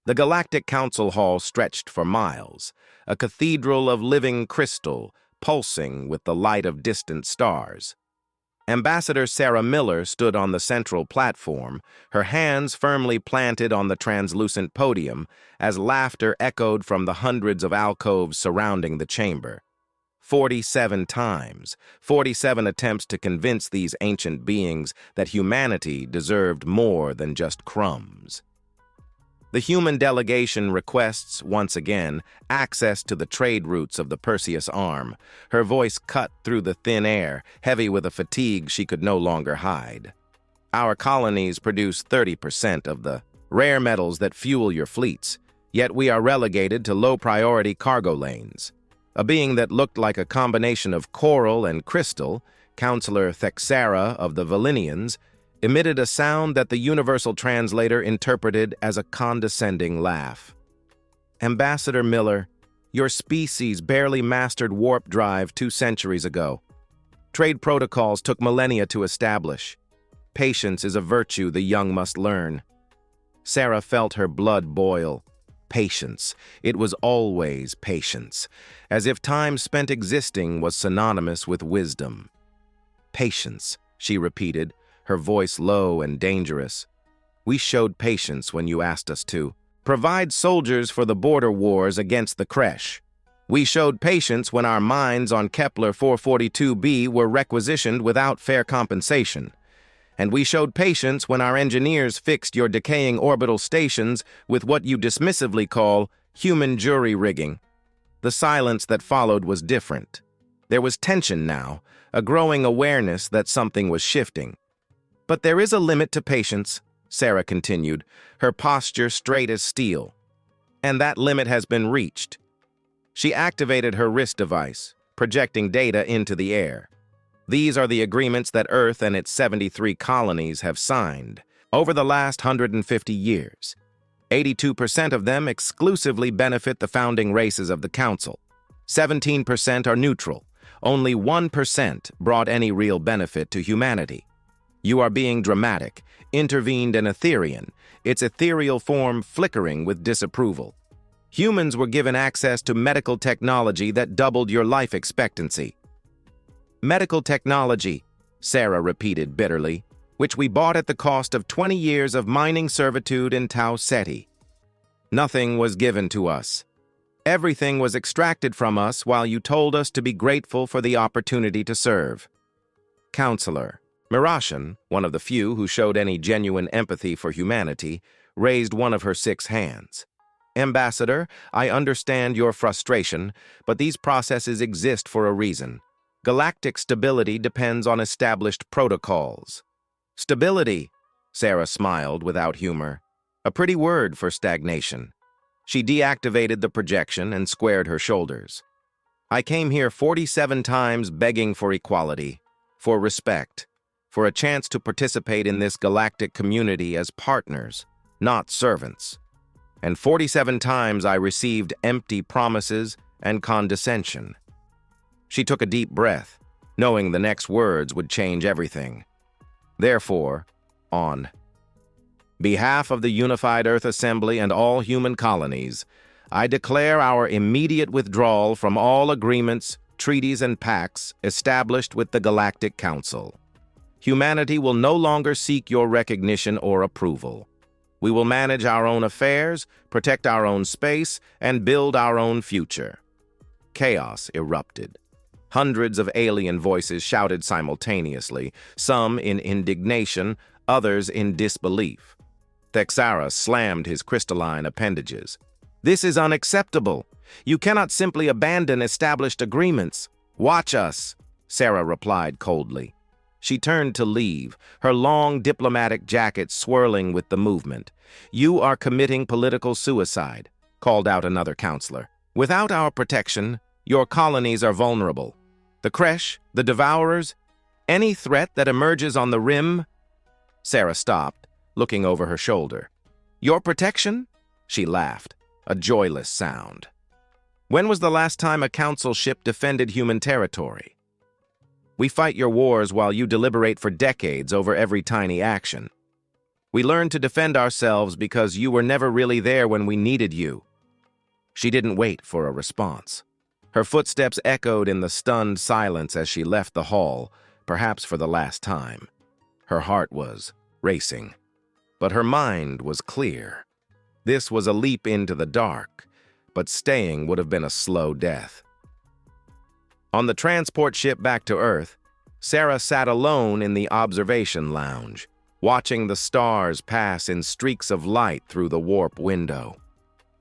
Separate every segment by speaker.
Speaker 1: The Galactic Council Hall stretched for miles, a cathedral of living crystal, pulsing with the light of distant stars. Ambassador Sarah Miller stood on the central platform, her hands firmly planted on the translucent podium, as laughter echoed from the hundreds of alcoves surrounding the chamber. 47 times, 47 attempts to convince these ancient beings that humanity deserved more than just crumbs. The human delegation requests, once again, access to the trade routes of the Perseus Arm, her voice cut through the thin air, heavy with a fatigue she could no longer hide. Our colonies produce 30% of the rare metals that fuel your fleets, yet we are relegated to low-priority cargo lanes. A being that looked like a combination of coral and crystal, Counselor Thexara of the Valinians, emitted a sound that the universal translator interpreted as a condescending laugh. Ambassador Miller, your species barely mastered warp drive 2 centuries ago. Trade protocols took millennia to establish. Patience is a virtue the young must learn. Sarah felt her blood boil. Patience. It was always patience, as if time spent existing was synonymous with wisdom. Patience, she repeated, her voice low and dangerous. We showed patience when you asked us to. Provide soldiers for the border wars against the Kresh. We showed patience when our mines on Kepler 442b were requisitioned without fair compensation. And we showed patience when our engineers fixed your decaying orbital stations with what you dismissively call human jury rigging. The silence that followed was different. There was tension now, a growing awareness that something was shifting. But there is a limit to patience, Sarah continued, her posture straight as steel. And that limit has been reached. She activated her wrist device, projecting data into the air. These are the agreements that Earth and its 73 colonies have signed over the last 150 years. 82% of them exclusively benefit the founding races of the Council. 17% are neutral. Only 1% brought any real benefit to humanity. You are being dramatic, intervened and Etherian, its ethereal form flickering with disapproval. Humans were given access to medical technology that doubled your life expectancy. Medical technology, Sarah repeated bitterly, which we bought at the cost of 20 years of mining servitude in Tau Ceti. Nothing was given to us. Everything was extracted from us while you told us to be grateful for the opportunity to serve. Counselor Mirashan, one of the few who showed any genuine empathy for humanity, raised one of her 6 hands. Ambassador, I understand your frustration, but these processes exist for a reason. Galactic stability depends on established protocols. Stability, Sarah smiled without humor. A pretty word for stagnation. She deactivated the projection and squared her shoulders. I came here 47 times begging for equality, for respect, for a chance to participate in this galactic community as partners, not servants. And 47 times I received empty promises and condescension. She took a deep breath, knowing the next words would change everything. Therefore, on behalf of the Unified Earth Assembly and all human colonies, I declare our immediate withdrawal from all agreements, treaties, and pacts established with the Galactic Council. Humanity will no longer seek your recognition or approval. We will manage our own affairs, protect our own space, and build our own future. Chaos erupted. Hundreds of alien voices shouted simultaneously, some in indignation, others in disbelief. Thexara slammed his crystalline appendages. This is unacceptable. You cannot simply abandon established agreements. Watch us, Sarah replied coldly. She turned to leave, her long diplomatic jacket swirling with the movement. You are committing political suicide, called out another counselor. Without our protection, your colonies are vulnerable. The Kresh, the Devourers, any threat that emerges on the rim. Sarah stopped, looking over her shoulder. Your protection? She laughed, a joyless sound. When was the last time a council ship defended human territory? We fight your wars while you deliberate for decades over every tiny action. We learned to defend ourselves because you were never really there when we needed you." She didn't wait for a response. Her footsteps echoed in the stunned silence as she left the hall, perhaps for the last time. Her heart was racing, but her mind was clear. This was a leap into the dark, but staying would have been a slow death. On the transport ship back to Earth, Sarah sat alone in the observation lounge, watching the stars pass in streaks of light through the warp window.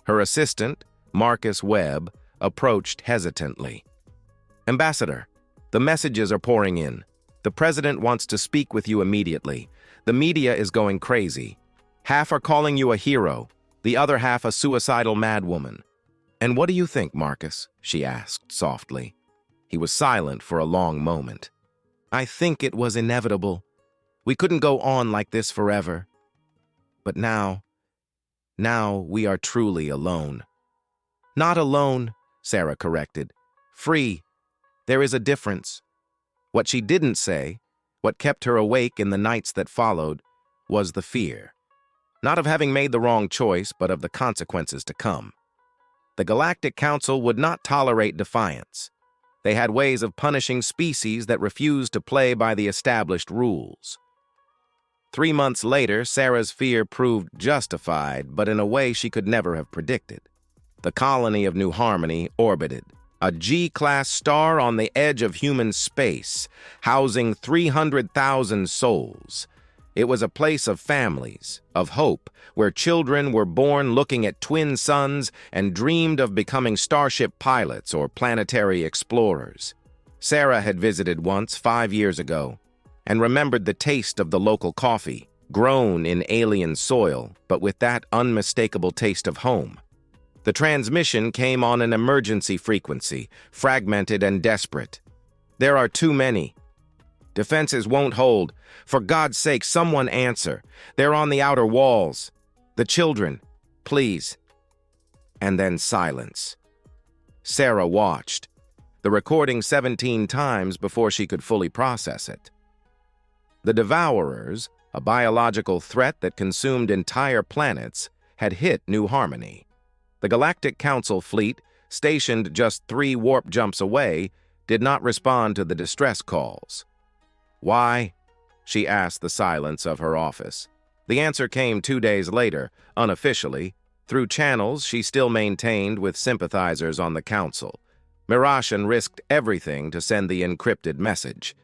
Speaker 1: Her assistant, Marcus Webb, approached hesitantly. "Ambassador, the messages are pouring in. The president wants to speak with you immediately. The media is going crazy. Half are calling you a hero, the other half a suicidal madwoman." "And what do you think, Marcus?" she asked softly. He was silent for a long moment. "I think it was inevitable. We couldn't go on like this forever. But now we are truly alone." "Not alone," Sarah corrected. "Free. There is a difference." What she didn't say, what kept her awake in the nights that followed, was the fear. Not of having made the wrong choice, but of the consequences to come. The Galactic Council would not tolerate defiance. They had ways of punishing species that refused to play by the established rules. 3 months later, Sarah's fear proved justified, but in a way she could never have predicted. The colony of New Harmony orbited, a G-class star on the edge of human space, housing 300,000 souls. It was a place of families, of hope, where children were born looking at twin suns and dreamed of becoming starship pilots or planetary explorers. Sarah had visited once 5 years ago and remembered the taste of the local coffee, grown in alien soil, but with that unmistakable taste of home. The transmission came on an emergency frequency, fragmented and desperate. "There are too many. Defenses won't hold. For God's sake, someone answer. They're on the outer walls. The children, please." And then silence. Sarah watched, the recording 17 times before she could fully process it. The Devourers, a biological threat that consumed entire planets, had hit New Harmony. The Galactic Council fleet, stationed just 3 warp jumps away, did not respond to the distress calls. "Why?" she asked the silence of her office. The answer came 2 days later, unofficially, through channels she still maintained with sympathizers on the Council. Mirashan risked everything to send the encrypted message.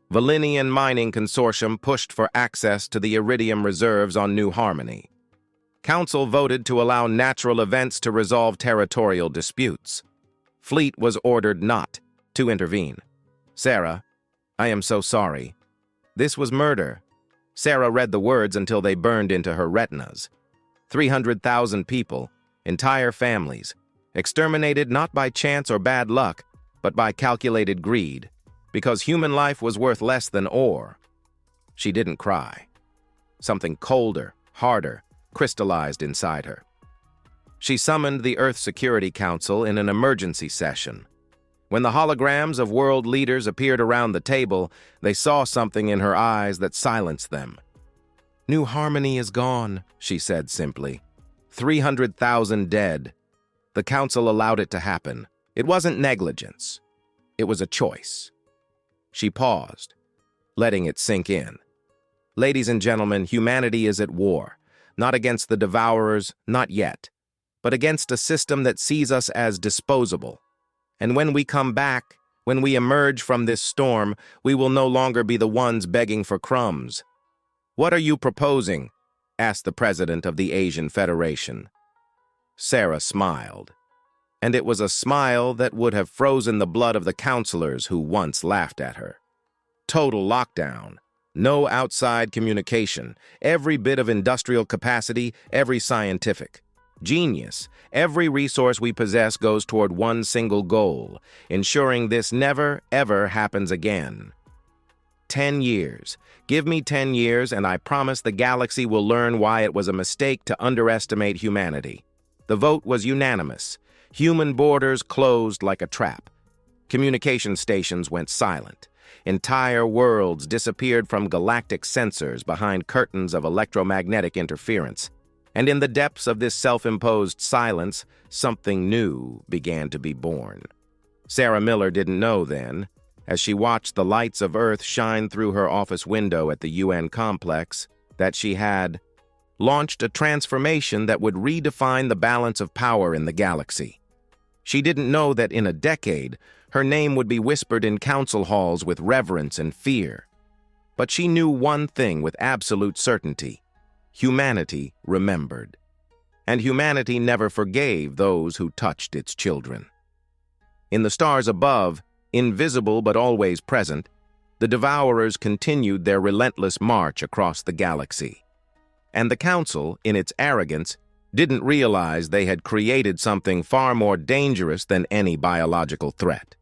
Speaker 1: Valinian Mining Consortium pushed for access to the iridium reserves on New Harmony. Council voted to allow natural events to resolve territorial disputes. Fleet was ordered not to intervene. "Sarah, I am so sorry. This was murder." Sarah read the words until they burned into her retinas. 300,000 people, entire families, exterminated not by chance or bad luck, but by calculated greed, because human life was worth less than ore. She didn't cry. Something colder, harder, crystallized inside her. She summoned the Earth Security Council in an emergency session. When the holograms of world leaders appeared around the table, they saw something in her eyes that silenced them. "New Harmony is gone," she said simply. 300,000 dead. The Council allowed it to happen. It wasn't negligence. It was a choice. She paused, letting it sink in. "Ladies and gentlemen, humanity is at war. Not against the Devourers, not yet, but against a system that sees us as disposable. And when we come back, when we emerge from this storm, we will no longer be the ones begging for crumbs." "What are you proposing?" asked the president of the Asian Federation. Sarah smiled, and it was a smile that would have frozen the blood of the counselors who once laughed at her. "Total lockdown. No outside communication, every bit of industrial capacity, every scientific. Genius. Every resource we possess goes toward one single goal, ensuring this never, ever happens again. 10 years. Give me 10 years, and I promise the galaxy will learn why it was a mistake to underestimate humanity." The vote was unanimous. Human borders closed like a trap. Communication stations went silent. Entire worlds disappeared from galactic sensors behind curtains of electromagnetic interference. And in the depths of this self-imposed silence, something new began to be born. Sarah Miller didn't know then, as she watched the lights of Earth shine through her office window at the UN complex, that she had launched a transformation that would redefine the balance of power in the galaxy. She didn't know that in a decade, her name would be whispered in council halls with reverence and fear. But she knew one thing with absolute certainty: humanity remembered. And humanity never forgave those who touched its children. In the stars above, invisible but always present, the Devourers continued their relentless march across the galaxy. And the Council, in its arrogance, didn't realize they had created something far more dangerous than any biological threat.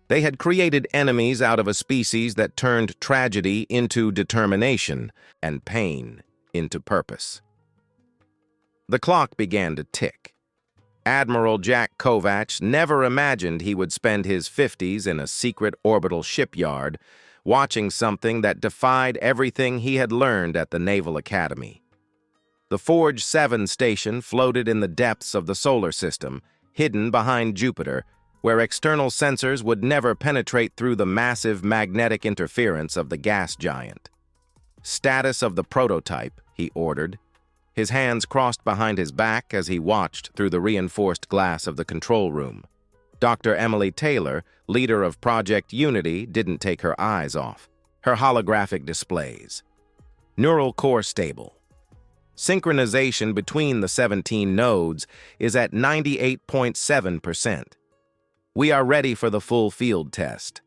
Speaker 1: They had created enemies out of a species that turned tragedy into determination and pain into purpose. The clock began to tick. Admiral Jack Kovacs never imagined he would spend his 50s in a secret orbital shipyard watching something that defied everything he had learned at the Naval Academy. The Forge 7 station floated in the depths of the solar system, hidden behind Jupiter, where external sensors would never penetrate through the massive magnetic interference of the gas giant. "Status of the prototype," he ordered, his hands crossed behind his back as he watched through the reinforced glass of the control room. Dr. Emily Taylor, leader of Project Unity, didn't take her eyes off her holographic displays. Neural core stable. Synchronization between the 17 nodes is at 98.7%. We are ready for the full field test.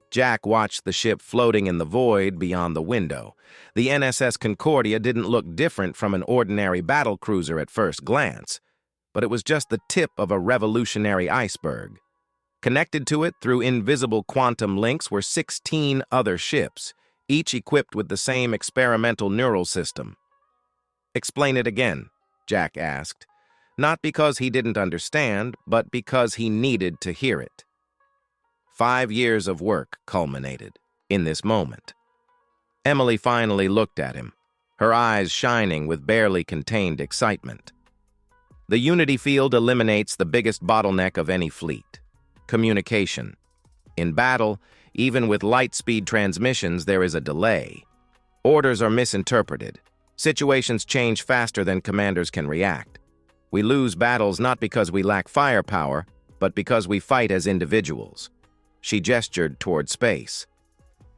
Speaker 1: Jack watched the ship floating in the void beyond the window. The NSS Concordia didn't look different from an ordinary battlecruiser at first glance, but it was just the tip of a revolutionary iceberg. Connected to it through invisible quantum links were 16 other ships, each equipped with the same experimental neural system. "Explain it again," Jack asked, not because he didn't understand, but because he needed to hear it. 5 years of work culminated in this moment. Emily finally looked at him, her eyes shining with barely contained excitement. The Unity field eliminates the biggest bottleneck of any fleet: communication. In battle, even with light-speed transmissions, there is a delay. Orders are misinterpreted. Situations change faster than commanders can react. We lose battles not because we lack firepower, but because we fight as individuals. She gestured toward space.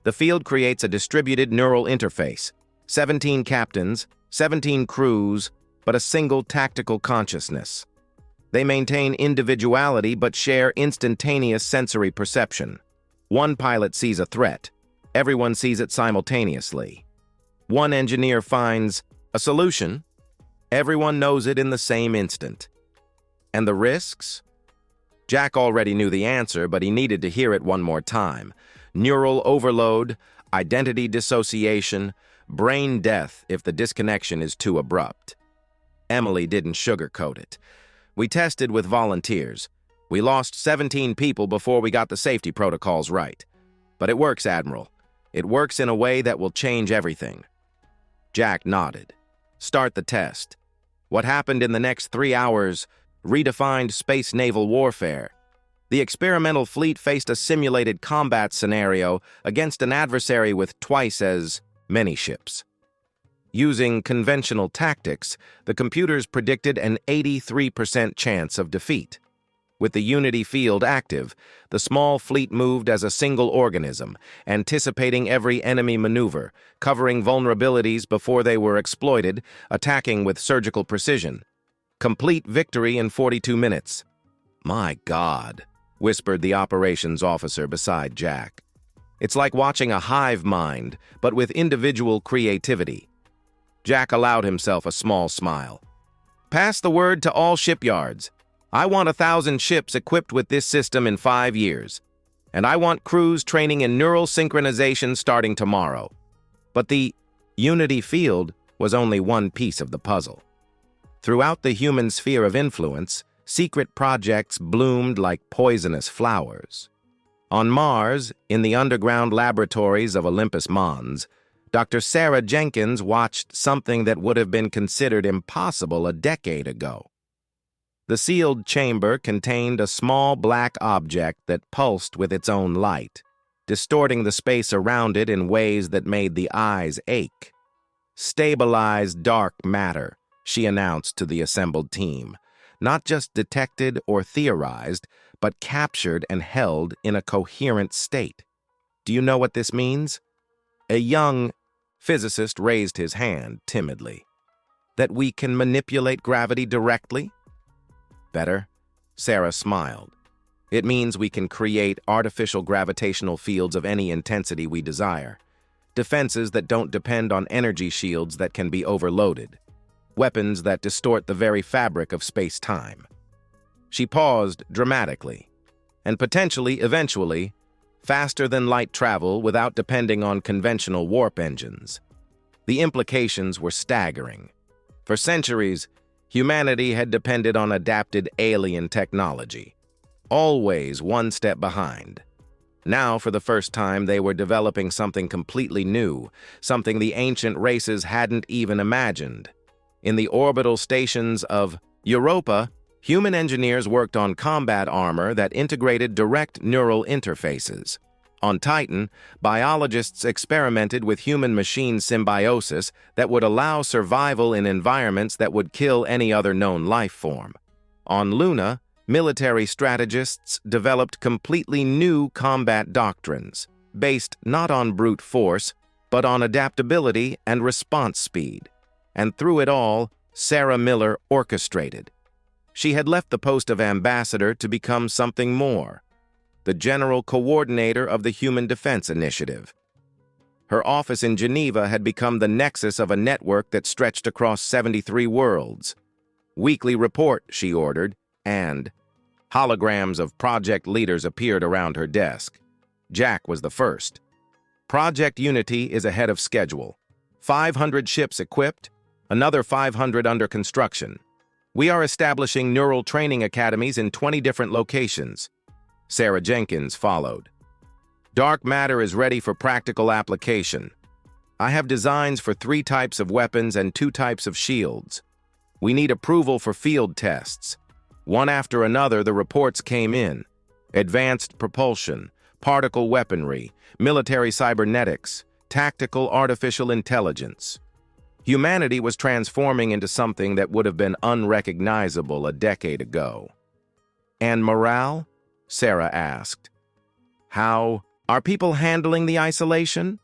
Speaker 1: The field creates a distributed neural interface: 17 captains, 17 crews, but a single tactical consciousness. They maintain individuality but share instantaneous sensory perception. One pilot sees a threat. Everyone sees it simultaneously. One engineer finds a solution. Everyone knows it in the same instant. And the risks? Jack already knew the answer, but he needed to hear it one more time. Neural overload, identity dissociation, brain death if the disconnection is too abrupt. Emily didn't sugarcoat it. "We tested with volunteers. We lost 17 people before we got the safety protocols right. But it works, Admiral. It works in a way that will change everything." Jack nodded. "Start the test." What happened in the next 3 hours redefined space naval warfare. The experimental fleet faced a simulated combat scenario against an adversary with twice as many ships. Using conventional tactics, the computers predicted an 83% chance of defeat. With the Unity field active, the small fleet moved as a single organism, anticipating every enemy maneuver, covering vulnerabilities before they were exploited, attacking with surgical precision. Complete victory in 42 minutes. "My God," whispered the operations officer beside Jack. "It's like watching a hive mind, but with individual creativity." Jack allowed himself a small smile. "Pass the word to all shipyards. I want 1,000 ships equipped with this system in 5 years. And I want crews training in neural synchronization starting tomorrow." But the Unity field was only one piece of the puzzle. Throughout the human sphere of influence, secret projects bloomed like poisonous flowers. On Mars, in the underground laboratories of Olympus Mons, Dr. Sarah Jenkins watched something that would have been considered impossible a decade ago. The sealed chamber contained a small black object that pulsed with its own light, distorting the space around it in ways that made the eyes ache. "Stabilized dark matter," she announced to the assembled team, "not just detected or theorized, but captured and held in a coherent state. Do you know what this means?" A young physicist raised his hand timidly. "That we can manipulate gravity directly?" "Better," Sarah smiled. "It means we can create artificial gravitational fields of any intensity we desire. Defenses that don't depend on energy shields that can be overloaded. Weapons that distort the very fabric of space-time." She paused dramatically, "and potentially, eventually, faster than light travel without depending on conventional warp engines." The implications were staggering. For centuries, humanity had depended on adapted alien technology, always one step behind. Now, for the first time, they were developing something completely new, something the ancient races hadn't even imagined. In the orbital stations of Europa, human engineers worked on combat armor that integrated direct neural interfaces. On Titan, biologists experimented with human-machine symbiosis that would allow survival in environments that would kill any other known life form. On Luna, military strategists developed completely new combat doctrines, based not on brute force, but on adaptability and response speed. And through it all, Sarah Miller orchestrated. She had left the post of ambassador to become something more: the general coordinator of the Human Defense Initiative. Her office in Geneva had become the nexus of a network that stretched across 73 worlds. "Weekly report," she ordered, and holograms of project leaders appeared around her desk. Jack was the first. "Project Unity is ahead of schedule. 500 ships equipped, another 500 under construction. We are establishing neural training academies in 20 different locations." Sarah Jenkins followed. "Dark matter is ready for practical application. I have designs for 3 types of weapons and 2 types of shields. We need approval for field tests." One after another, the reports came in: advanced propulsion, particle weaponry, military cybernetics, tactical artificial intelligence. Humanity was transforming into something that would have been unrecognizable a decade ago. "And morale?" Sarah asked. "How are people handling the isolation?"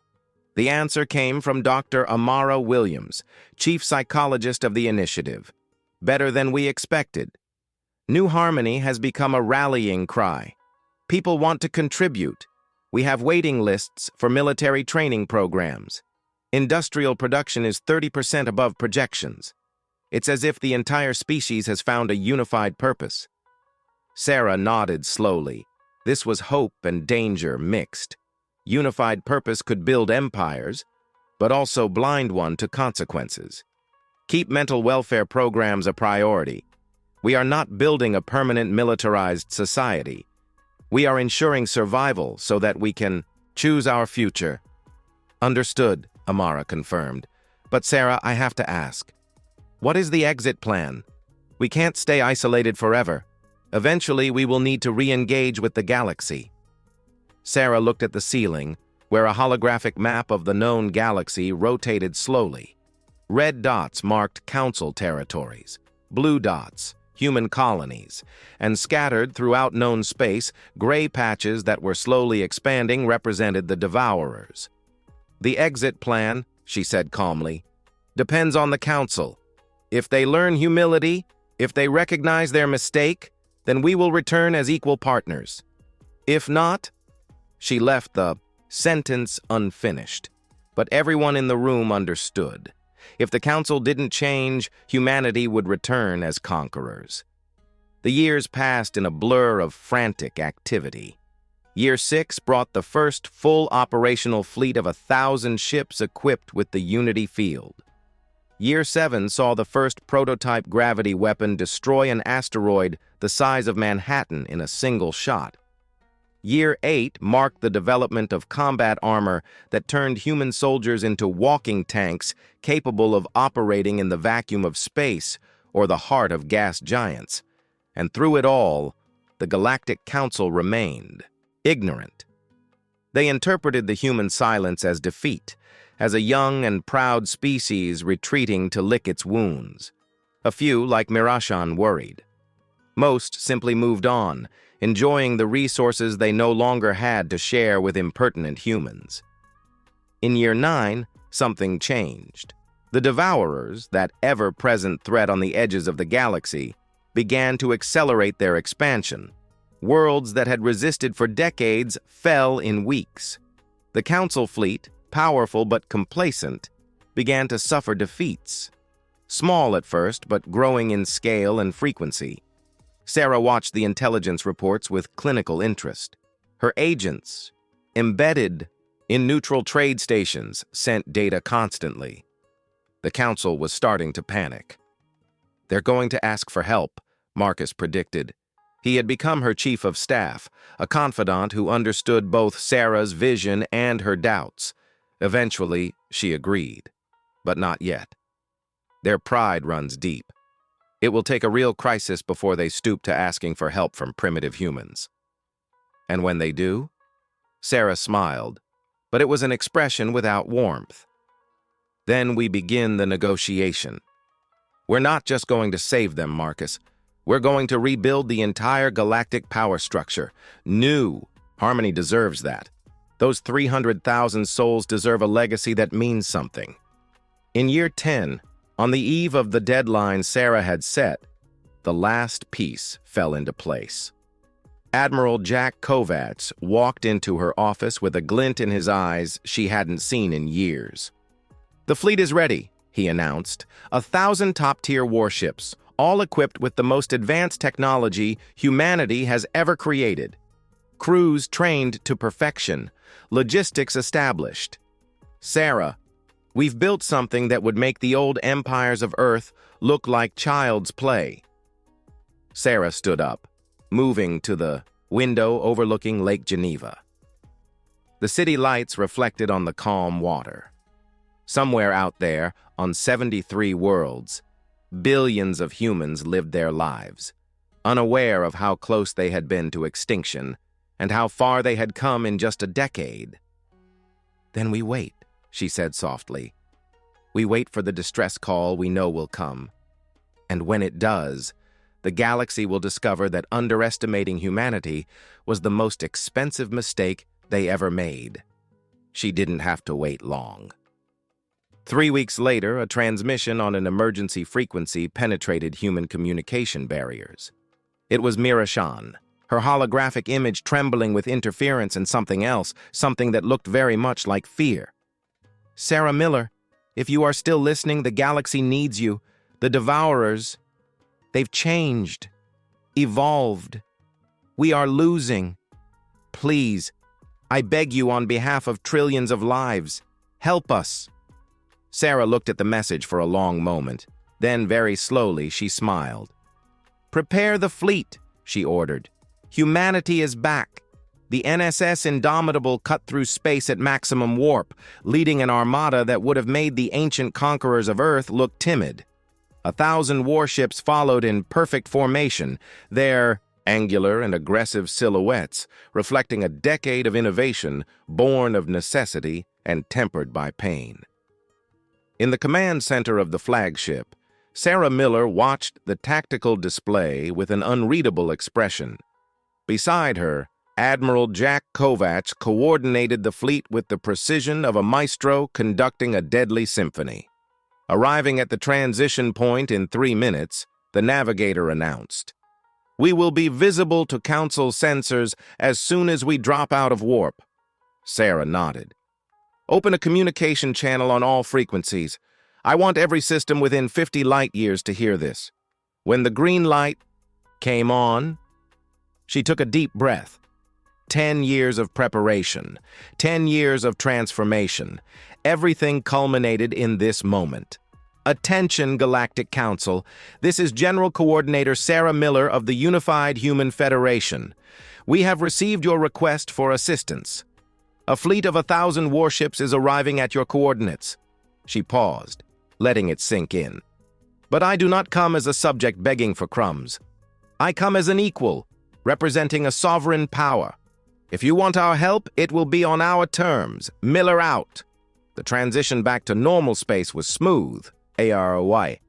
Speaker 1: The answer came from Dr. Amara Williams, chief psychologist of the initiative. "Better than we expected. New Harmony has become a rallying cry. People want to contribute. We have waiting lists for military training programs. Industrial production is 30% above projections. It's as if the entire species has found a unified purpose." Sarah nodded slowly. This was hope and danger mixed. Unified purpose could build empires, but also blind one to consequences. Keep mental welfare programs a priority. We are not building a permanent militarized society. We are ensuring survival so that we can choose our future. Understood, Amara confirmed. But Sarah, I have to ask, what is the exit plan? We can't stay isolated forever. Eventually, we will need to re-engage with the galaxy. Sarah looked at the ceiling, where a holographic map of the known galaxy rotated slowly. Red dots marked council territories, blue dots, human colonies, and scattered throughout known space, gray patches that were slowly expanding represented the devourers. "The exit plan," she said calmly, "depends on the council. If they learn humility, if they recognize their mistake, then we will return as equal partners. If not..." She left the sentence unfinished, but everyone in the room understood. If the council didn't change, humanity would return as conquerors. The years passed in a blur of frantic activity. Year 6 brought the first full operational fleet of 1,000 ships equipped with the Unity field. Year 7 saw the first prototype gravity weapon destroy an asteroid the size of Manhattan in a single shot. Year 8 marked the development of combat armor that turned human soldiers into walking tanks capable of operating in the vacuum of space or the heart of gas giants. And through it all, the Galactic Council remained ignorant. They interpreted the human silence as defeat, as a young and proud species retreating to lick its wounds. A few, like Mirashan, worried. Most simply moved on, enjoying the resources they no longer had to share with impertinent humans. In Year 9, something changed. The Devourers, that ever-present threat on the edges of the galaxy, began to accelerate their expansion. Worlds that had resisted for decades fell in weeks. The Council fleet, powerful but complacent, began to suffer defeats. Small at first, but growing in scale and frequency. Sarah watched the intelligence reports with clinical interest. Her agents, embedded in neutral trade stations, sent data constantly. The Council was starting to panic. "They're going to ask for help," Marcus predicted. He had become her chief of staff, a confidant who understood both Sarah's vision and her doubts. Eventually, she agreed. But not yet. Their pride runs deep. It will take a real crisis before they stoop to asking for help from primitive humans. And when they do? Sarah smiled, but it was an expression without warmth. "Then we begin the negotiation. We're not just going to save them, Marcus. We're going to rebuild the entire galactic power structure. New. Harmony deserves that. Those 300,000 souls deserve a legacy that means something." In Year 10, on the eve of the deadline Sarah had set, the last piece fell into place. Admiral Jack Kovacs walked into her office with a glint in his eyes she hadn't seen in years. "The fleet is ready," he announced. 1,000 top-tier warships, all equipped with the most advanced technology humanity has ever created. Crews trained to perfection, logistics established. "Sarah, we've built something that would make the old empires of Earth look like child's play." Sarah stood up, moving to the window overlooking Lake Geneva. The city lights reflected on the calm water. Somewhere out there, on 73 worlds, billions of humans lived their lives, unaware of how close they had been to extinction and how far they had come in just a decade. "Then we wait," she said softly. "We wait for the distress call we know will come. And when it does, the galaxy will discover that underestimating humanity was the most expensive mistake they ever made." She didn't have to wait long. 3 weeks later, a transmission on an emergency frequency penetrated human communication barriers. It was Mirashan, her holographic image trembling with interference and something else, something that looked very much like fear. "Sarah Miller, if you are still listening, the galaxy needs you. The Devourers, they've changed, evolved. We are losing. Please, I beg you on behalf of trillions of lives, help us." Sarah looked at the message for a long moment. Then, very slowly, she smiled. "Prepare the fleet," she ordered. "Humanity is back." The NSS Indomitable cut through space at maximum warp, leading an armada that would have made the ancient conquerors of Earth look timid. 1,000 warships followed in perfect formation, their angular and aggressive silhouettes reflecting a decade of innovation born of necessity and tempered by pain. In the command center of the flagship, Sarah Miller watched the tactical display with an unreadable expression. Beside her, Admiral Jack Kovacs coordinated the fleet with the precision of a maestro conducting a deadly symphony. Arriving at the transition point in 3 minutes, the navigator announced, "We will be visible to Council sensors as soon as we drop out of warp." Sarah nodded. "Open a communication channel on all frequencies. I want every system within 50 light years to hear this." When the green light came on, she took a deep breath. 10 years of preparation, 10 years of transformation. Everything culminated in this moment. Attention, Galactic Council. This is General Coordinator Sarah Miller of the Unified Human Federation. We have received your request for assistance. A fleet of 1,000 warships is arriving at your coordinates. She paused, letting it sink in. But I do not come as a subject begging for crumbs. I come as an equal, representing a sovereign power. If you want our help, it will be on our terms. Miller out. The transition back to normal space was smooth. AROY,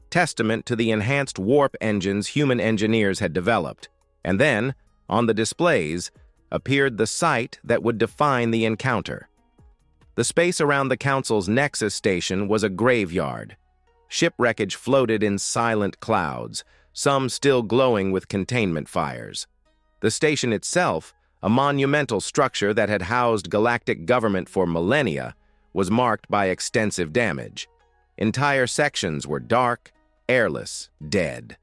Speaker 1: testament to the enhanced warp engines human engineers had developed. And then, on the displays, appeared the sight that would define the encounter. The space around the Council's Nexus station was a graveyard. Ship wreckage floated in silent clouds, some still glowing with containment fires. The station itself, a monumental structure that had housed galactic government for millennia, was marked by extensive damage. Entire sections were dark, airless, dead.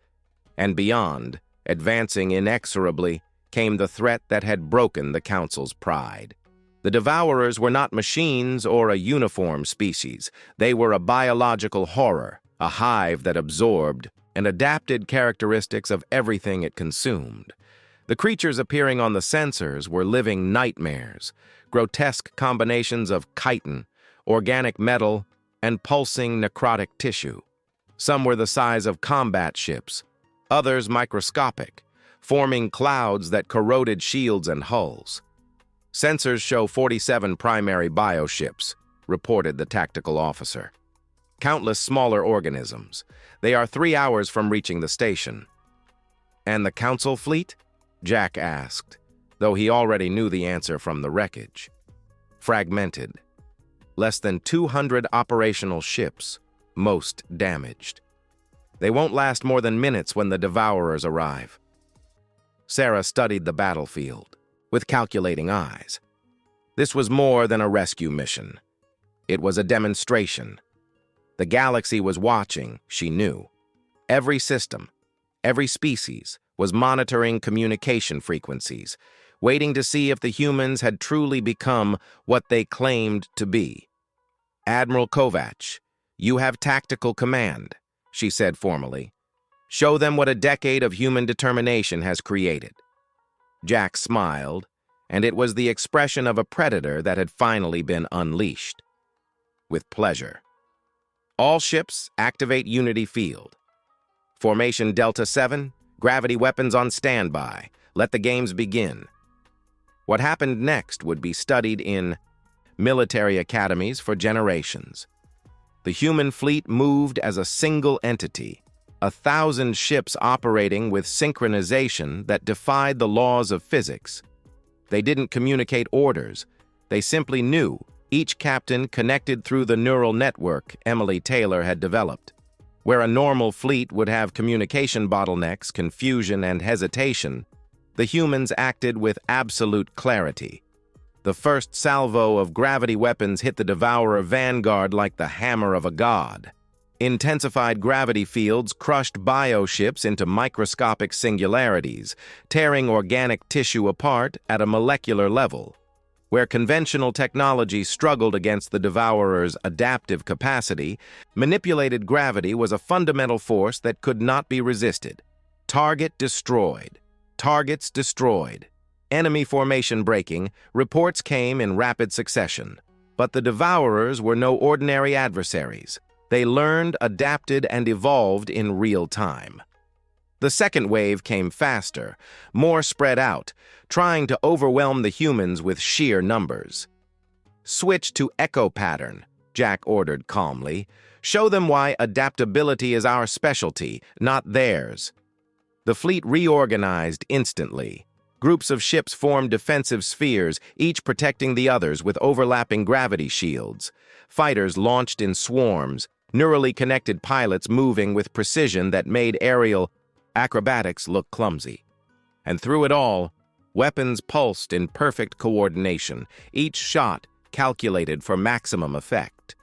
Speaker 1: And beyond, advancing inexorably, came the threat that had broken the Council's pride. The Devourers were not machines or a uniform species. They were a biological horror, a hive that absorbed and adapted characteristics of everything it consumed. The creatures appearing on the sensors were living nightmares, grotesque combinations of chitin, organic metal, and pulsing necrotic tissue. Some were the size of combat ships, others microscopic, forming clouds that corroded shields and hulls. Sensors show 47 primary bioships, reported the tactical officer. Countless smaller organisms. They are 3 hours from reaching the station. And the Council fleet? Jack asked, though he already knew the answer from the wreckage. Fragmented. Less than 200 operational ships, most damaged. They won't last more than minutes when the Devourers arrive. Sarah studied the battlefield, with calculating eyes. This was more than a rescue mission. It was a demonstration. The galaxy was watching, she knew. Every system, every species, was monitoring communication frequencies, waiting to see if the humans had truly become what they claimed to be. Admiral Kovac, you have tactical command, she said formally. Show them what a decade of human determination has created. Jack smiled, and it was the expression of a predator that had finally been unleashed. With pleasure. All ships activate Unity Field. Formation Delta 7, gravity weapons on standby. Let the games begin. What happened next would be studied in military academies for generations. The human fleet moved as a single entity, 1,000 ships operating with synchronization that defied the laws of physics. They didn't communicate orders. They simply knew, each captain connected through the neural network Emily Taylor had developed. Where a normal fleet would have communication bottlenecks, confusion, and hesitation, the humans acted with absolute clarity. The first salvo of gravity weapons hit the Devourer vanguard like the hammer of a god. Intensified gravity fields crushed bioships into microscopic singularities, tearing organic tissue apart at a molecular level. Where conventional technology struggled against the Devourer's adaptive capacity, manipulated gravity was a fundamental force that could not be resisted. Target destroyed. Targets destroyed. Enemy formation breaking, reports came in rapid succession. But the Devourers were no ordinary adversaries. They learned, adapted, and evolved in real time. The second wave came faster, more spread out, trying to overwhelm the humans with sheer numbers. Switch to echo pattern, Jack ordered calmly. Show them why adaptability is our specialty, not theirs. The fleet reorganized instantly. Groups of ships formed defensive spheres, each protecting the others with overlapping gravity shields. Fighters launched in swarms, neurally connected pilots moving with precision that made aerial acrobatics look clumsy. And through it all, weapons pulsed in perfect coordination, each shot calculated for maximum effect.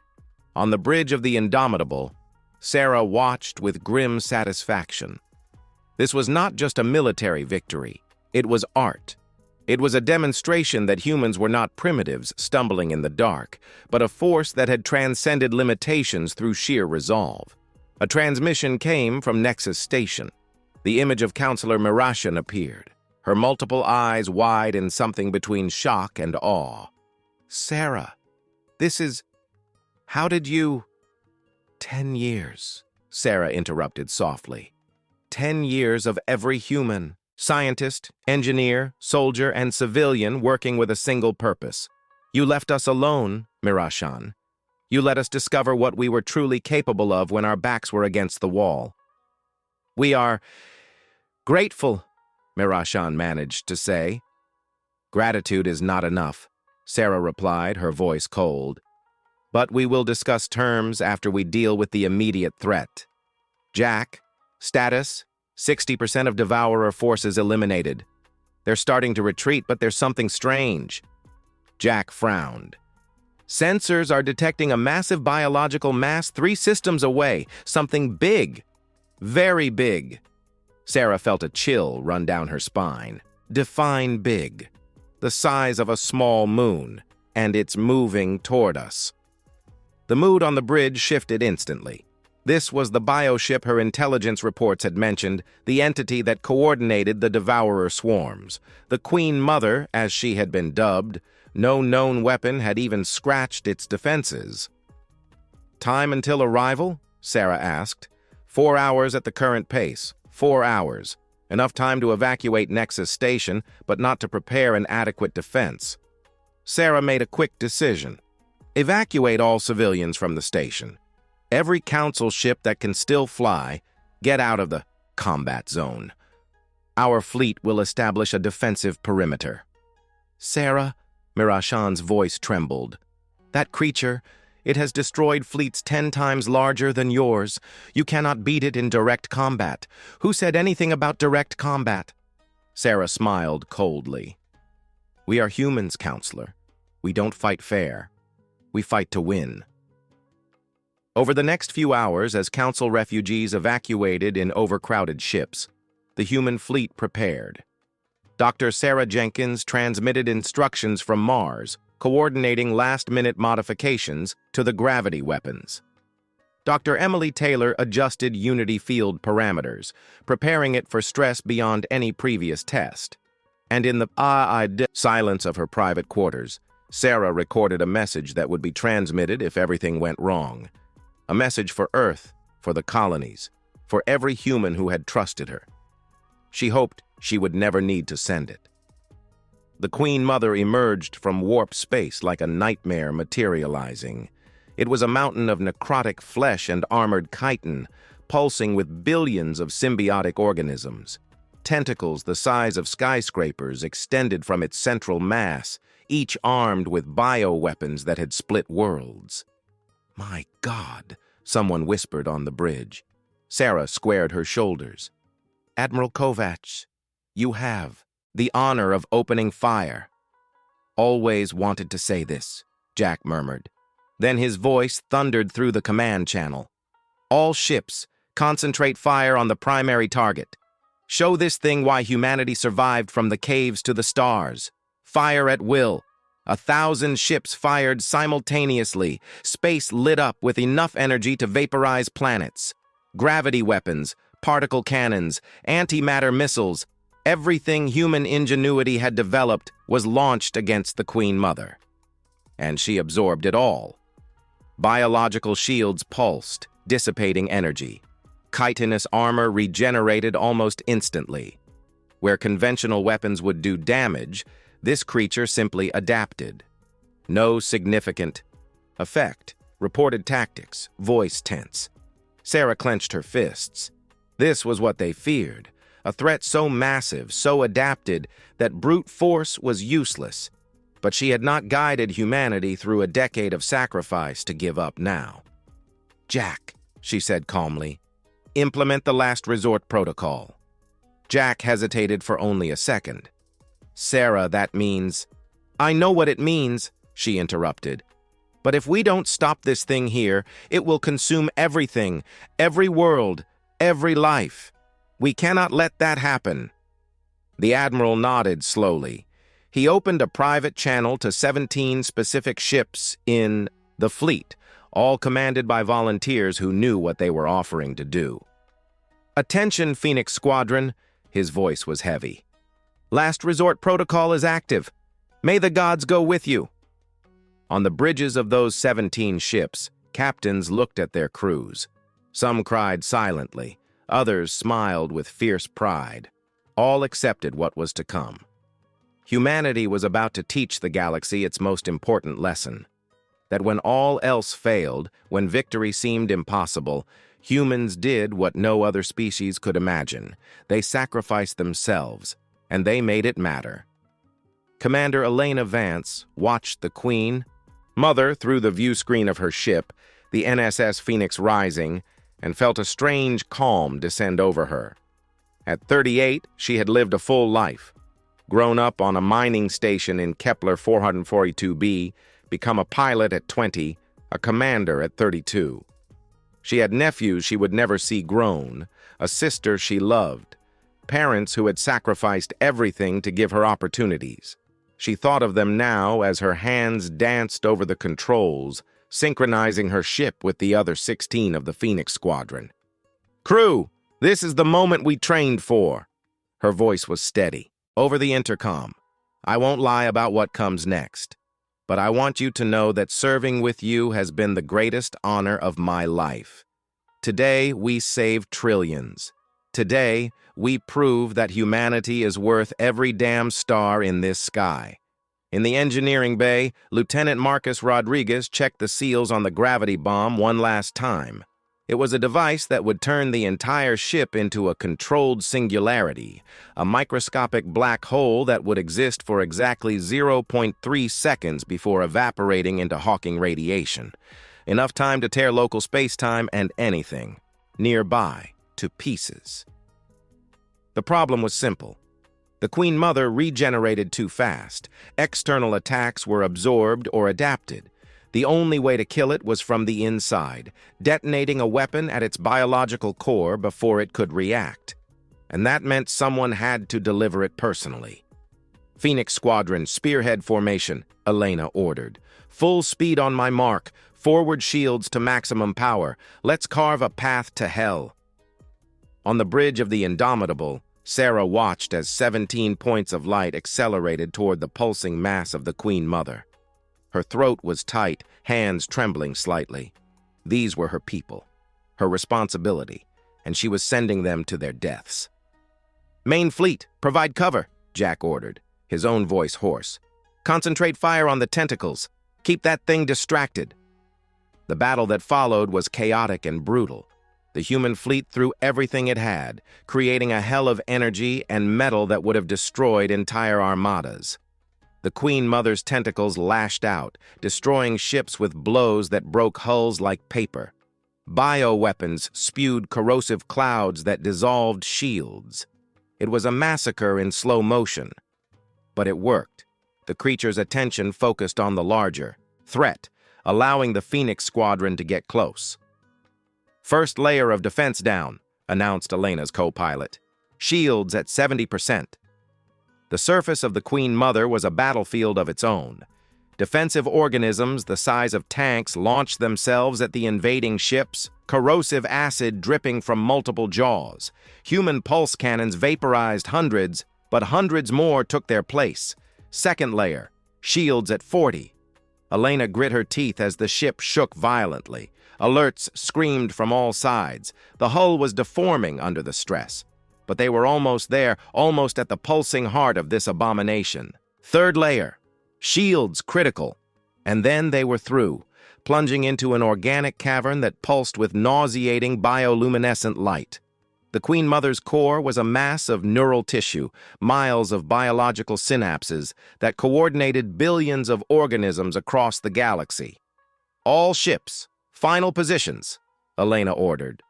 Speaker 1: On the bridge of the Indomitable, Sarah watched with grim satisfaction. This was not just a military victory. It was art. It was a demonstration that humans were not primitives stumbling in the dark, but a force that had transcended limitations through sheer resolve. A transmission came from Nexus Station. The image of Counselor Mirashan appeared, her multiple eyes wide in something between shock and awe. "Sarah, this is... How did you..." 10 years, Sarah interrupted softly. 10 years of every human, scientist, engineer, soldier, and civilian working with a single purpose. You left us alone, Mirashan. You let us discover what we were truly capable of when our backs were against the wall. We are grateful, Mirashan managed to say. Gratitude is not enough, Sarah replied, her voice cold. But we will discuss terms after we deal with the immediate threat. Jack, status, 60% of Devourer forces eliminated. They're starting to retreat, but there's something strange. Jack frowned. Sensors are detecting a massive biological mass 3 systems away. Something big. Very big. Sarah felt a chill run down her spine. Define big. The size of a small moon, and it's moving toward us. The mood on the bridge shifted instantly. This was the bioship her intelligence reports had mentioned, the entity that coordinated the Devourer swarms. The Queen Mother, as she had been dubbed. No known weapon had even scratched its defenses. Time until arrival? Sarah asked. 4 hours at the current pace. 4 hours. Enough time to evacuate Nexus Station, but not to prepare an adequate defense. Sarah made a quick decision. Evacuate all civilians from the station. Every council ship that can still fly, get out of the combat zone. Our fleet will establish a defensive perimeter. Sarah, Mirashan's voice trembled. That creature, it has destroyed fleets 10 times larger than yours. You cannot beat it in direct combat. Who said anything about direct combat? Sarah smiled coldly. We are humans, Counselor. We don't fight fair. We fight to win. Over the next few hours, as Council refugees evacuated in overcrowded ships, the human fleet prepared. Dr. Sarah Jenkins transmitted instructions from Mars, coordinating last-minute modifications to the gravity weapons. Dr. Emily Taylor adjusted Unity field parameters, preparing it for stress beyond any previous test. And in the silence of her private quarters, Sarah recorded a message that would be transmitted if everything went wrong. A message for Earth, for the colonies, for every human who had trusted her. She hoped she would never need to send it. The Queen Mother emerged from warp space like a nightmare materializing. It was a mountain of necrotic flesh and armored chitin, pulsing with billions of symbiotic organisms. Tentacles the size of skyscrapers extended from its central mass, each armed with bioweapons that had split worlds. My God, someone whispered on the bridge. Sarah squared her shoulders. Admiral Kovacs, you have the honor of opening fire. Always wanted to say this, Jack murmured. Then his voice thundered through the command channel. All ships, concentrate fire on the primary target. Show this thing why humanity survived from the caves to the stars. Fire at will. 1,000 ships fired simultaneously, space lit up with enough energy to vaporize planets. Gravity weapons, particle cannons, antimatter missiles, everything human ingenuity had developed was launched against the Queen Mother. And she absorbed it all. Biological shields pulsed, dissipating energy. Chitinous armor regenerated almost instantly. Where conventional weapons would do damage, this creature simply adapted. No significant effect. Reported tactics, voice tense. Sarah clenched her fists. This was what they feared. A threat so massive, so adapted, that brute force was useless. But she had not guided humanity through a decade of sacrifice to give up now. Jack, she said calmly, implement the last resort protocol. Jack hesitated for only a second. Sarah, that means... I know what it means, she interrupted. But if we don't stop this thing here, it will consume everything, every world, every life. We cannot let that happen. The Admiral nodded slowly. He opened a private channel to 17 specific ships in the fleet, all commanded by volunteers who knew what they were offering to do. "Attention, Phoenix Squadron," his voice was heavy. "Last resort protocol is active. May the gods go with you." On the bridges of those 17 ships, captains looked at their crews. Some cried silently, others smiled with fierce pride. All accepted what was to come. Humanity was about to teach the galaxy its most important lesson: that when all else failed, when victory seemed impossible, humans did what no other species could imagine. They sacrificed themselves, and they made it matter. Commander Elena Vance watched the Queen Mother through the view screen of her ship, the NSS Phoenix Rising, and felt a strange calm descend over her. At 38, she had lived a full life. Grown up on a mining station in Kepler 442b, become a pilot at 20, a commander at 32. She had nephews she would never see grown, a sister she loved, parents who had sacrificed everything to give her opportunities. She thought of them now as her hands danced over the controls, synchronizing her ship with the other 16 of the Phoenix Squadron. "Crew, this is the moment we trained for." Her voice was steady, over the intercom. "I won't lie about what comes next, but I want you to know that serving with you has been the greatest honor of my life. Today, we saved trillions. Today, we prove that humanity is worth every damn star in this sky." In the engineering bay, Lieutenant Marcus Rodriguez checked the seals on the gravity bomb one last time. It was a device that would turn the entire ship into a controlled singularity, a microscopic black hole that would exist for exactly 0.3 seconds before evaporating into Hawking radiation. Enough time to tear local space-time and anything nearby to pieces. The problem was simple. The Queen Mother regenerated too fast. External attacks were absorbed or adapted. The only way to kill it was from the inside, detonating a weapon at its biological core before it could react. And that meant someone had to deliver it personally. "Phoenix Squadron, spearhead formation," Elena ordered. "Full speed on my mark, forward shields to maximum power. Let's carve a path to hell." On the bridge of the Indomitable, Sarah watched as 17 points of light accelerated toward the pulsing mass of the Queen Mother. Her throat was tight, hands trembling slightly. These were her people, her responsibility, and she was sending them to their deaths. "Main fleet, provide cover," Jack ordered, his own voice hoarse. "Concentrate fire on the tentacles. Keep that thing distracted." The battle that followed was chaotic and brutal. The human fleet threw everything it had, creating a hell of energy and metal that would have destroyed entire armadas. The Queen Mother's tentacles lashed out, destroying ships with blows that broke hulls like paper. Bioweapons spewed corrosive clouds that dissolved shields. It was a massacre in slow motion. But it worked. The creature's attention focused on the larger threat, allowing the Phoenix Squadron to get close. "First layer of defense down," announced Elena's co-pilot. "Shields at 70%. The surface of the Queen Mother was a battlefield of its own. Defensive organisms the size of tanks launched themselves at the invading ships, corrosive acid dripping from multiple jaws. Human pulse cannons vaporized hundreds, but hundreds more took their place. Second layer, shields at 40. Elena grit her teeth as the ship shook violently. Alerts screamed from all sides. The hull was deforming under the stress. But they were almost there, almost at the pulsing heart of this abomination. Third layer, shields critical. And then they were through, plunging into an organic cavern that pulsed with nauseating bioluminescent light. The Queen Mother's core was a mass of neural tissue, miles of biological synapses that coordinated billions of organisms across the galaxy. "All ships, final positions," Elena ordered.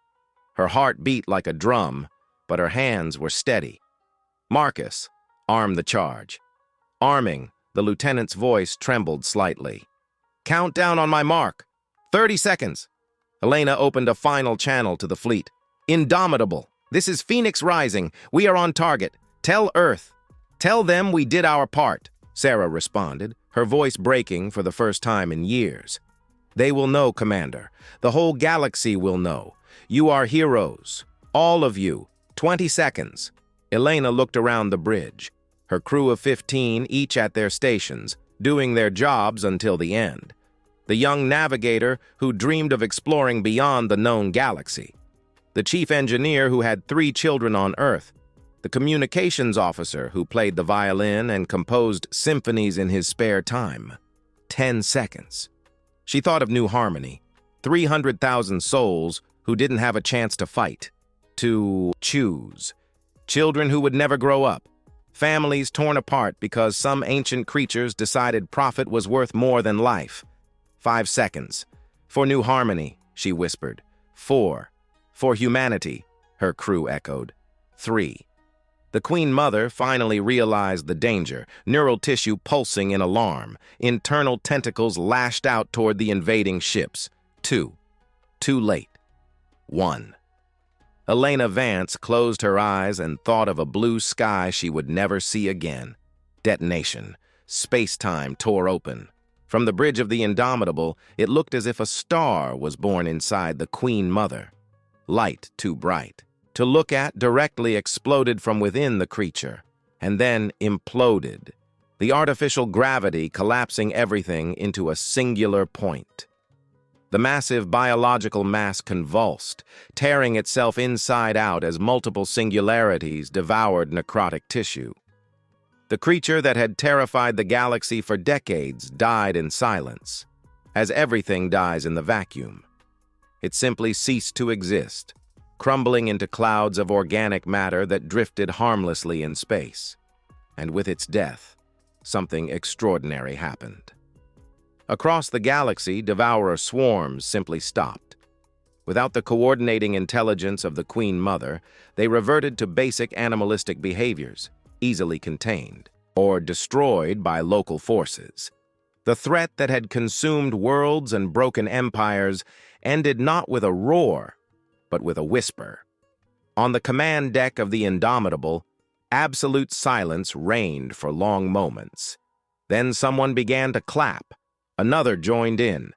Speaker 1: Her heart beat like a drum, but her hands were steady. "Marcus, arm the charge." Arming, the lieutenant's voice trembled slightly. "Count down on my mark. 30 seconds. Elena opened a final channel to the fleet. "Indomitable. This is Phoenix Rising. We are on target. Tell Earth. Tell them we did our part. Sarah responded, her voice breaking for the first time in years. "They will know, Commander. The whole galaxy will know. You are heroes. All of you. 20 seconds. Elena looked around the bridge, her crew of 15 each at their stations, doing their jobs until the end. The young navigator who dreamed of exploring beyond the known galaxy. The chief engineer who had 3 children on Earth. The communications officer who played the violin and composed symphonies in his spare time. 10 seconds. She thought of New Harmony. 300,000 souls who didn't have a chance to fight. To choose. Children who would never grow up. Families torn apart because some ancient creatures decided profit was worth more than life. 5 seconds. For New Harmony, she whispered. 4. For humanity, her crew echoed. 3. The Queen Mother finally realized the danger, neural tissue pulsing in alarm, internal tentacles lashed out toward the invading ships. 2. Too late. 1. Elena Vance closed her eyes and thought of a blue sky she would never see again. Detonation. Space-time tore open. From the bridge of the Indomitable, it looked as if a star was born inside the Queen Mother. Light too bright to look at directly exploded from within the creature, and then imploded, the artificial gravity collapsing everything into a singular point. The massive biological mass convulsed, tearing itself inside out as multiple singularities devoured necrotic tissue. The creature that had terrified the galaxy for decades died in silence, as everything dies in the vacuum. It simply ceased to exist, crumbling into clouds of organic matter that drifted harmlessly in space. And with its death, something extraordinary happened. Across the galaxy, devourer swarms simply stopped. Without the coordinating intelligence of the Queen Mother, they reverted to basic animalistic behaviors, easily contained, or destroyed by local forces. The threat that had consumed worlds and broken empires ended not with a roar, but with a whisper. On the command deck of the Indomitable, absolute silence reigned for long moments. Then someone began to clap. Another joined in.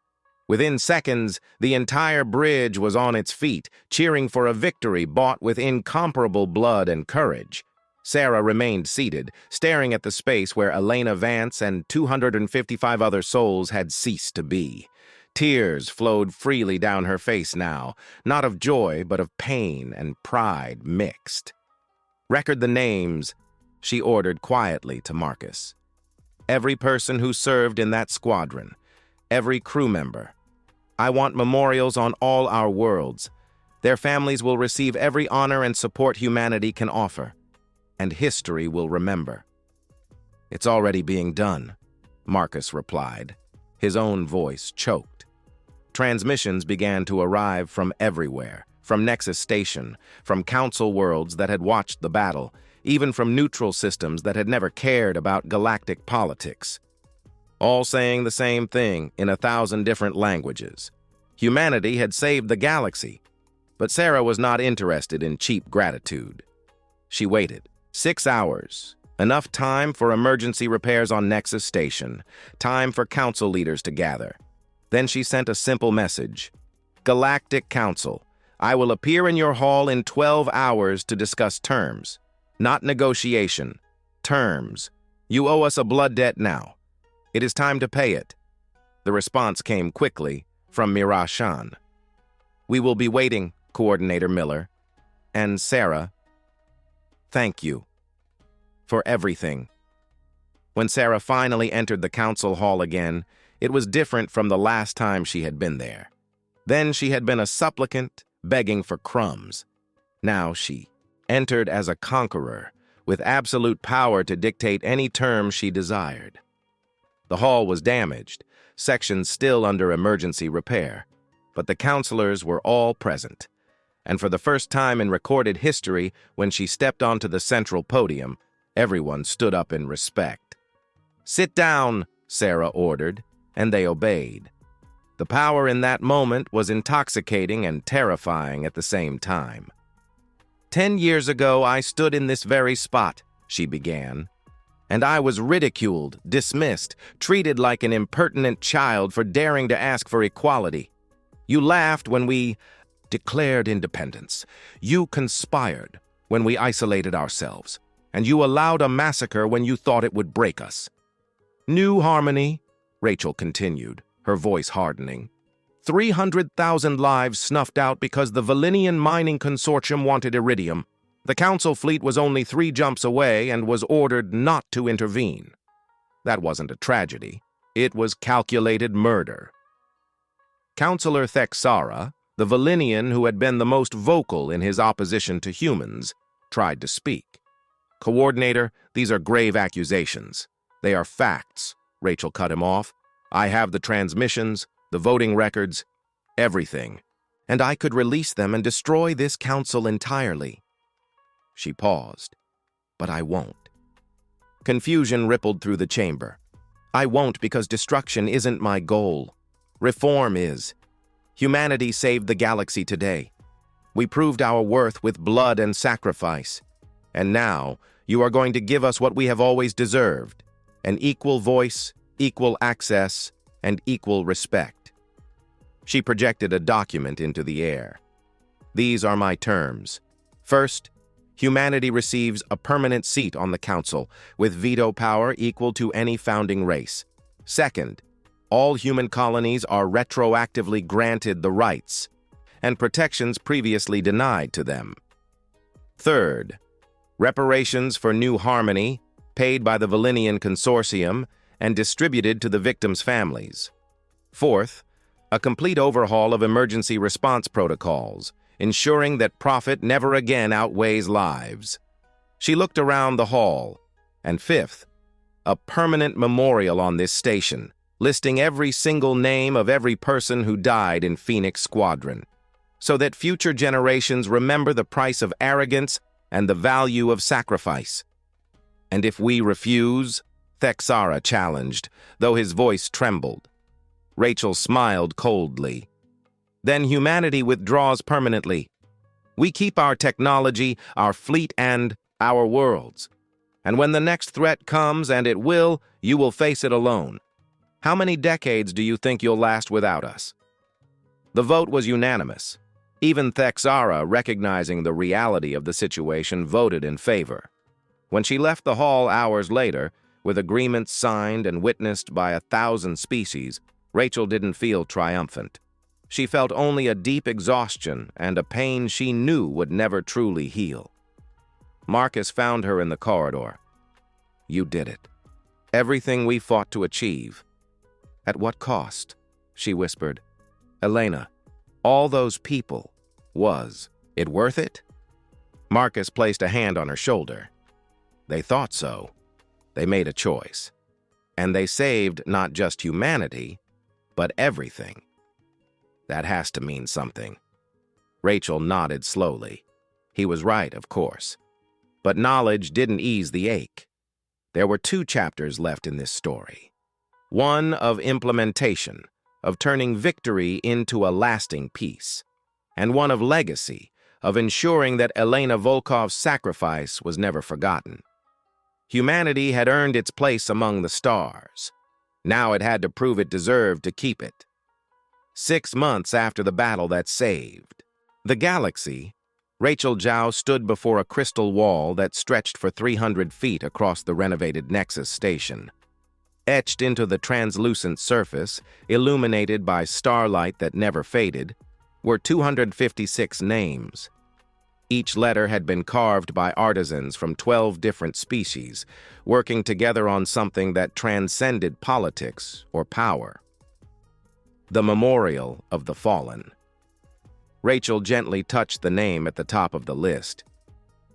Speaker 1: Within seconds, the entire bridge was on its feet, cheering for a victory bought with incomparable blood and courage. Sarah remained seated, staring at the space where Elena Vance and 255 other souls had ceased to be. Tears flowed freely down her face now, not of joy, but of pain and pride mixed. "Record the names," she ordered quietly to Marcus. "Every person who served in that squadron, every crew member. I want memorials on all our worlds. Their families will receive every honor and support humanity can offer, and history will remember." "It's already being done," Marcus replied, his own voice choked. Transmissions began to arrive from everywhere, from Nexus Station, from council worlds that had watched the battle, even from neutral systems that had never cared about galactic politics. All saying the same thing in 1,000 different languages. Humanity had saved the galaxy, but Sarah was not interested in cheap gratitude. She waited. 6 hours. Enough time for emergency repairs on Nexus Station, time for council leaders to gather. Then she sent a simple message. "Galactic Council, I will appear in your hall in 12 hours to discuss terms. Not negotiation. Terms. You owe us a blood debt now. It is time to pay it." The response came quickly from Mira Shan. "We will be waiting, Coordinator Miller." And Sarah, "Thank you for everything." When Sarah finally entered the council hall again, it was different from the last time she had been there. Then she had been a supplicant, begging for crumbs. Now she entered as a conqueror, with absolute power to dictate any terms she desired. The hall was damaged, sections still under emergency repair, but the counselors were all present. And for the first time in recorded history, when she stepped onto the central podium, everyone stood up in respect. "Sit down," Sarah ordered, and they obeyed. The power in that moment was intoxicating and terrifying at the same time. 10 years ago, I stood in this very spot," she began, And I was ridiculed, dismissed, treated like an impertinent child for daring to ask for equality. You laughed when we declared independence. You conspired when we isolated ourselves. And you allowed a massacre when you thought it would break us. New harmony, Rachel continued, her voice hardening. 300,000 lives snuffed out because the Valinian Mining Consortium wanted iridium. The Council fleet was only 3 jumps away and was ordered not to intervene. That wasn't a tragedy. It was calculated murder. Councillor Thexara, the Valinian who had been the most vocal in his opposition to humans, tried to speak. Coordinator, these are grave accusations. They are facts, Rachel cut him off. I have the transmissions, the voting records, everything. And I could release them and destroy this council entirely. She paused. But I won't. Confusion rippled through the chamber. I won't because destruction isn't my goal. Reform is. Humanity saved the galaxy today. We proved our worth with blood and sacrifice. And now, you are going to give us what we have always deserved, an equal voice, equal access, and equal respect. She projected a document into the air. These are my terms. First, humanity receives a permanent seat on the Council, with veto power equal to any founding race. Second, all human colonies are retroactively granted the rights and protections previously denied to them. Third, reparations for new harmony, paid by the Valinian Consortium and distributed to the victims' families. Fourth, a complete overhaul of emergency response protocols, ensuring that profit never again outweighs lives. She looked around the hall. And fifth, a permanent memorial on this station, listing every single name of every person who died in Phoenix Squadron, so that future generations remember the price of arrogance and the value of sacrifice. And if we refuse, Thexara challenged, though his voice trembled. Rachel smiled coldly. Then humanity withdraws permanently. We keep our technology, our fleet, and our worlds. And when the next threat comes, and it will, you will face it alone. How many decades do you think you'll last without us? The vote was unanimous. Even Thexara, recognizing the reality of the situation, voted in favor. When she left the hall hours later, with agreements signed and witnessed by 1,000 species, Rachel didn't feel triumphant. She felt only a deep exhaustion and a pain she knew would never truly heal. Marcus found her in the corridor. You did it. Everything we fought to achieve. At what cost? She whispered. Elena, all those people, was it worth it? Marcus placed a hand on her shoulder. They thought so. They made a choice. And they saved not just humanity, but everything. That has to mean something. Rachel nodded slowly. He was right, of course. But knowledge didn't ease the ache. There were 2 chapters left in this story. One of implementation, of turning victory into a lasting peace, and one of legacy, of ensuring that Elena Volkov's sacrifice was never forgotten. Humanity had earned its place among the stars. Now it had to prove it deserved to keep it. 6 months after the battle that saved the galaxy, Rachel Zhao stood before a crystal wall that stretched for 300 feet across the renovated Nexus station. Etched into the translucent surface, illuminated by starlight that never faded, were 256 names. Each letter had been carved by artisans from 12 different species, working together on something that transcended politics or power. The Memorial of the Fallen. Rachel gently touched the name at the top of the list.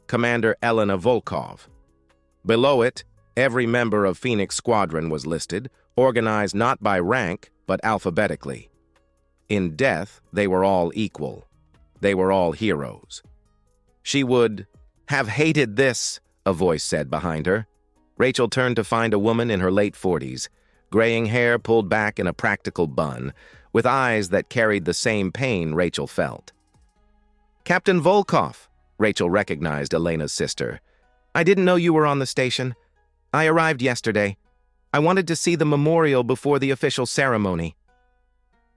Speaker 1: Commander Elena Volkov. Below it, every member of Phoenix Squadron was listed, organized not by rank, but alphabetically. In death, they were all equal. They were all heroes. She would have hated this, a voice said behind her. Rachel turned to find a woman in her late 40s, graying hair pulled back in a practical bun, with eyes that carried the same pain Rachel felt. Captain Volkov, Rachel recognized Elena's sister. I didn't know you were on the station. I arrived yesterday. I wanted to see the memorial before the official ceremony.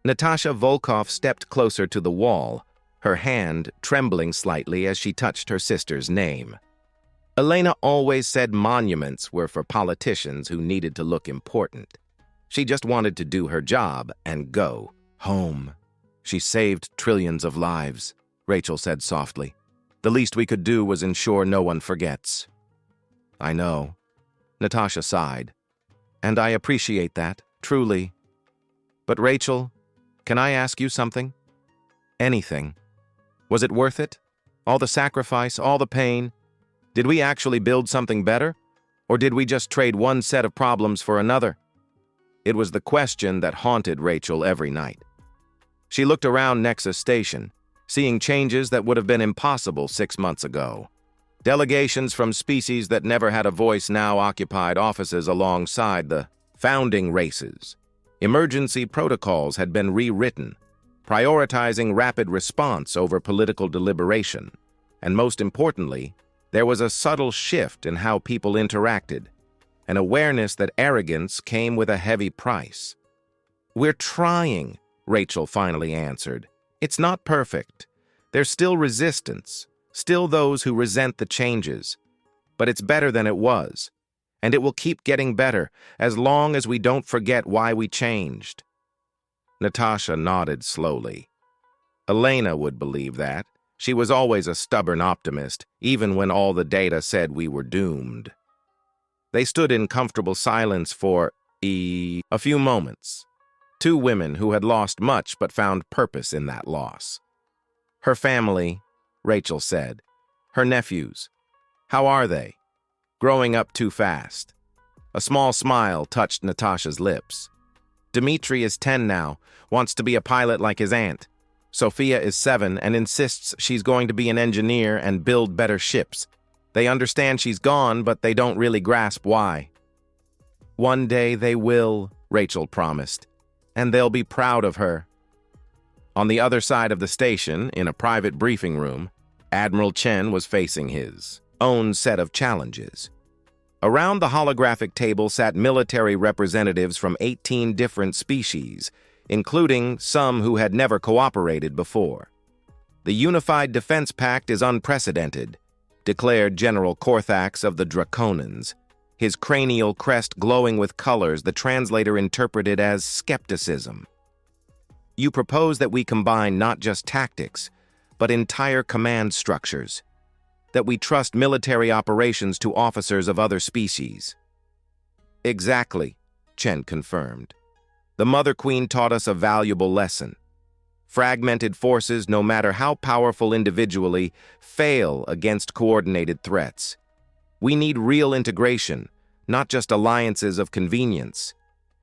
Speaker 1: Natasha Volkov stepped closer to the wall, her hand trembling slightly as she touched her sister's name. Elena always said monuments were for politicians who needed to look important. She just wanted to do her job and go home. She saved trillions of lives, Rachel said softly. The least we could do was ensure no one forgets. I know, Natasha sighed. And I appreciate that, truly. But Rachel, can I ask you something? Anything. Was it worth it? All the sacrifice, all the pain? Did we actually build something better? Or did we just trade one set of problems for another? It was the question that haunted Rachel every night. She looked around Nexus Station, seeing changes that would have been impossible 6 months ago. Delegations from species that never had a voice now occupied offices alongside the founding races. Emergency protocols had been rewritten, prioritizing rapid response over political deliberation. And most importantly, there was a subtle shift in how people interacted, an awareness that arrogance came with a heavy price. We're trying, Rachel finally answered. It's not perfect. There's still resistance, still those who resent the changes. But it's better than it was, and it will keep getting better as long as we don't forget why we changed. Natasha nodded slowly. Elena would believe that. She was always a stubborn optimist, even when all the data said we were doomed. They stood in comfortable silence for a few moments. Two women who had lost much but found purpose in that loss. Her family, Rachel said. Her nephews. How are they? Growing up too fast. A small smile touched Natasha's lips. Dmitri is 10 now, wants to be a pilot like his aunt. Sophia is 7 and insists she's going to be an engineer and build better ships. They understand she's gone, but they don't really grasp why. One day they will, Rachel promised, and they'll be proud of her. On the other side of the station, in a private briefing room, Admiral Chen was facing his own set of challenges. Around the holographic table sat military representatives from 18 different species, including some who had never cooperated before. The Unified Defense Pact is unprecedented, declared General Korthax of the Draconans, his cranial crest glowing with colors the translator interpreted as skepticism. You propose that we combine not just tactics, but entire command structures, that we trust military operations to officers of other species. Exactly, Chen confirmed. The Mother Queen taught us a valuable lesson. Fragmented forces, no matter how powerful individually, fail against coordinated threats. We need real integration, not just alliances of convenience.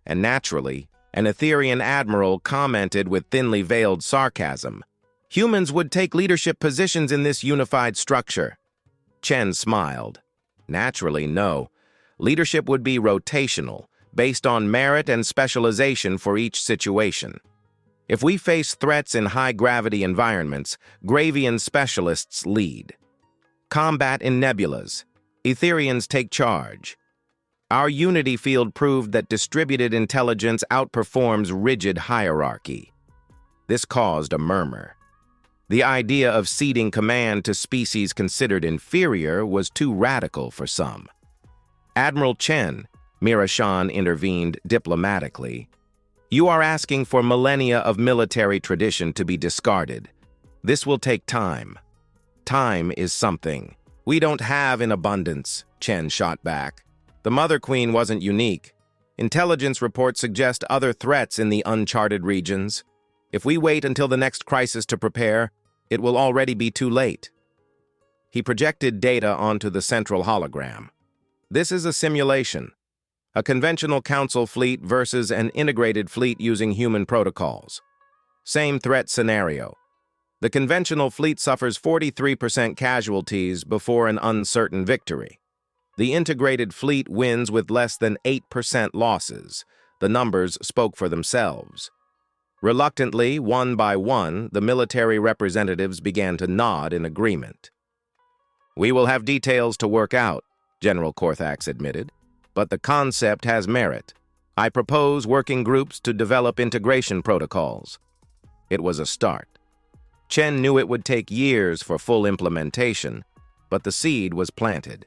Speaker 1: And naturally, an Etherean admiral commented with thinly veiled sarcasm, "Humans would take leadership positions in this unified structure." Chen smiled. Naturally, no. Leadership would be rotational, based on merit and specialization for each situation. If we face threats in high-gravity environments, Gravian specialists lead. Combat in nebulas, Etherians take charge. Our unity field proved that distributed intelligence outperforms rigid hierarchy. This caused a murmur. The idea of ceding command to species considered inferior was too radical for some. Admiral Chen, Mirashan intervened diplomatically. You are asking for millennia of military tradition to be discarded. This will take time. Time is something we don't have in abundance, Chen shot back. The Mother Queen wasn't unique. Intelligence reports suggest other threats in the uncharted regions. If we wait until the next crisis to prepare, it will already be too late. He projected data onto the central hologram. This is a simulation. A conventional council fleet versus an integrated fleet using human protocols. Same threat scenario. The conventional fleet suffers 43% casualties before an uncertain victory. The integrated fleet wins with less than 8% losses. The numbers spoke for themselves. Reluctantly, one by one, the military representatives began to nod in agreement. We will have details to work out, General Korthax admitted. but the concept has merit. I propose working groups to develop integration protocols." It was a start. Chen knew it would take years for full implementation, but the seed was planted.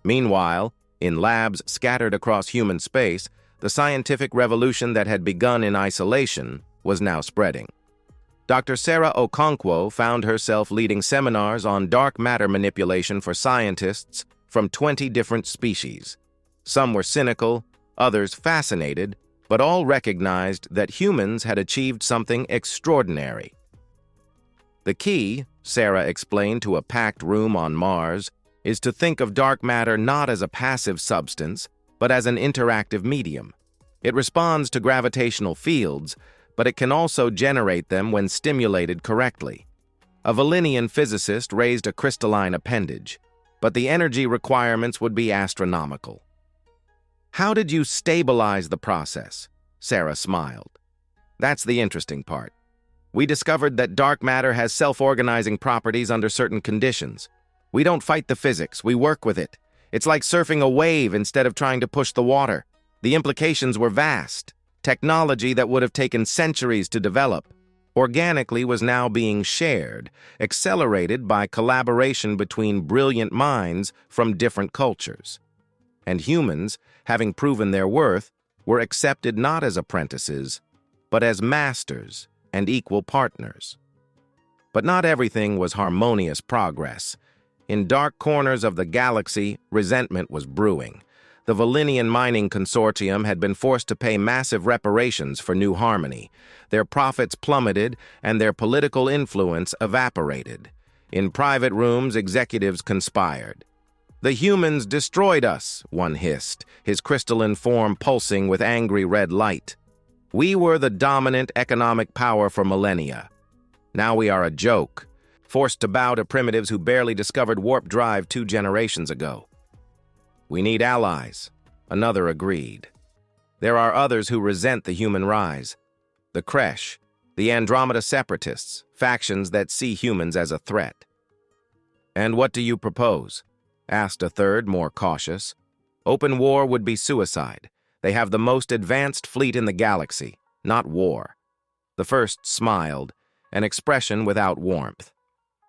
Speaker 1: Meanwhile, in labs scattered across human space, the scientific revolution that had begun in isolation was now spreading. Dr. Sarah Okonkwo found herself leading seminars on dark matter manipulation for scientists from 20 different species. Some were cynical, others fascinated, but all recognized that humans had achieved something extraordinary. The key, Sarah explained to a packed room on Mars, is to think of dark matter not as a passive substance, but as an interactive medium. It responds to gravitational fields, but it can also generate them when stimulated correctly. A Valenian physicist raised a crystalline appendage, but the energy requirements would be astronomical. "How did you stabilize the process?" Sarah smiled. "That's the interesting part. We discovered that dark matter has self-organizing properties under certain conditions. We don't fight the physics, we work with it. It's like surfing a wave instead of trying to push the water. The implications were vast. Technology that would have taken centuries to develop organically was now being shared, accelerated by collaboration between brilliant minds from different cultures. And humans, having proven their worth, were accepted not as apprentices, but as masters and equal partners. But not everything was harmonious progress. In dark corners of the galaxy, resentment was brewing. The Valenian Mining Consortium had been forced to pay massive reparations for New Harmony. Their profits plummeted, and their political influence evaporated. In private rooms, executives conspired. "The humans destroyed us," one hissed, his crystalline form pulsing with angry red light. "We were the dominant economic power for millennia. Now we are a joke, forced to bow to primitives who barely discovered warp drive 2 generations ago." "We need allies," another agreed. "There are others who resent the human rise. The Kresh, the Andromeda Separatists, factions that see humans as a threat." "And what do you propose?" asked a third, more cautious. "Open war would be suicide. They have the most advanced fleet in the galaxy, not war." The first smiled, an expression without warmth.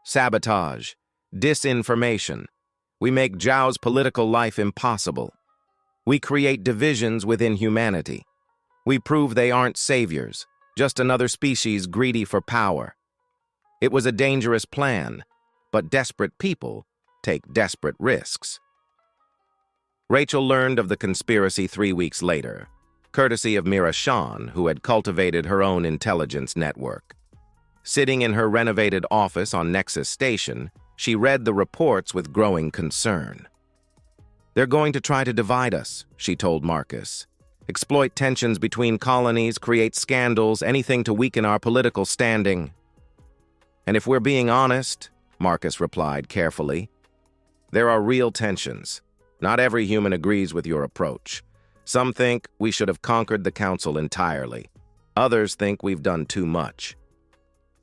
Speaker 1: "Sabotage, disinformation. We make Zhao's political life impossible. We create divisions within humanity. We prove they aren't saviors, just another species greedy for power." It was a dangerous plan, but desperate people take desperate risks. Rachel learned of the conspiracy 3 weeks later, courtesy of Mira Shan, who had cultivated her own intelligence network. Sitting in her renovated office on Nexus Station, she read the reports with growing concern. "They're going to try to divide us," she told Marcus. "Exploit tensions between colonies, create scandals, anything to weaken our political standing." "And if we're being honest," Marcus replied carefully, "there are real tensions. Not every human agrees with your approach. Some think we should have conquered the Council entirely. Others think we've done too much."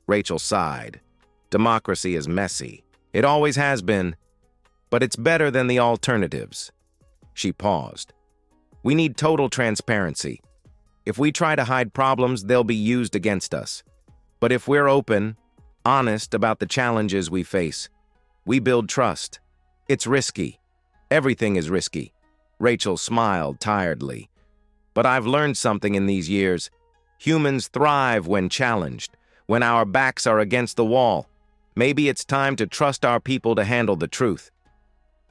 Speaker 1: Rachel sighed. "Democracy is messy. It always has been. But it's better than the alternatives." She paused. "We need total transparency. If we try to hide problems, they'll be used against us. But if we're open, honest about the challenges we face, we build trust. It's risky. Everything is risky." Rachel smiled tiredly. "But I've learned something in these years. Humans thrive when challenged, when our backs are against the wall. Maybe it's time to trust our people to handle the truth."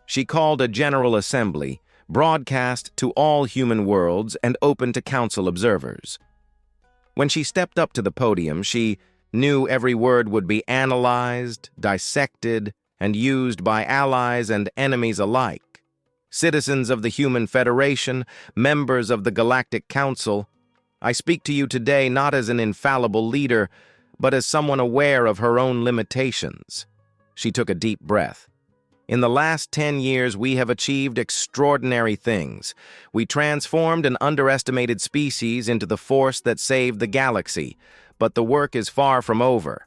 Speaker 1: She called a general assembly, broadcast to all human worlds and open to council observers. When she stepped up to the podium, she knew every word would be analyzed, dissected, and used by allies and enemies alike. Citizens of the Human Federation, members of the Galactic Council, I speak to you today not as an infallible leader, but as someone aware of her own limitations. She took a deep breath. In the last 10 years, we have achieved extraordinary things. We transformed an underestimated species into the force that saved the galaxy, but the work is far from over.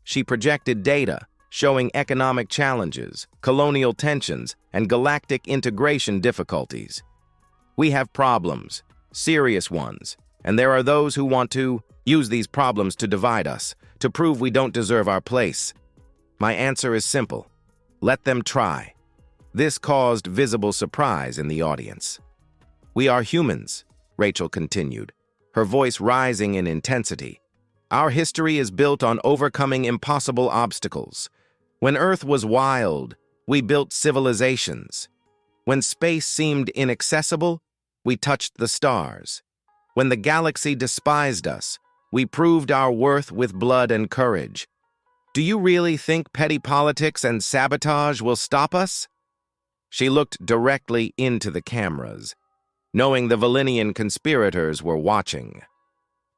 Speaker 1: She projected data, showing economic challenges, colonial tensions, and galactic integration difficulties. We have problems, serious ones, and there are those who want to use these problems to divide us, to prove we don't deserve our place. My answer is simple. Let them try. This caused visible surprise in the audience. We are humans, Rachel continued, her voice rising in intensity. Our history is built on overcoming impossible obstacles. When Earth was wild, we built civilizations. When space seemed inaccessible, we touched the stars. When the galaxy despised us, we proved our worth with blood and courage. Do you really think petty politics and sabotage will stop us? She looked directly into the cameras, knowing the Valinian conspirators were watching.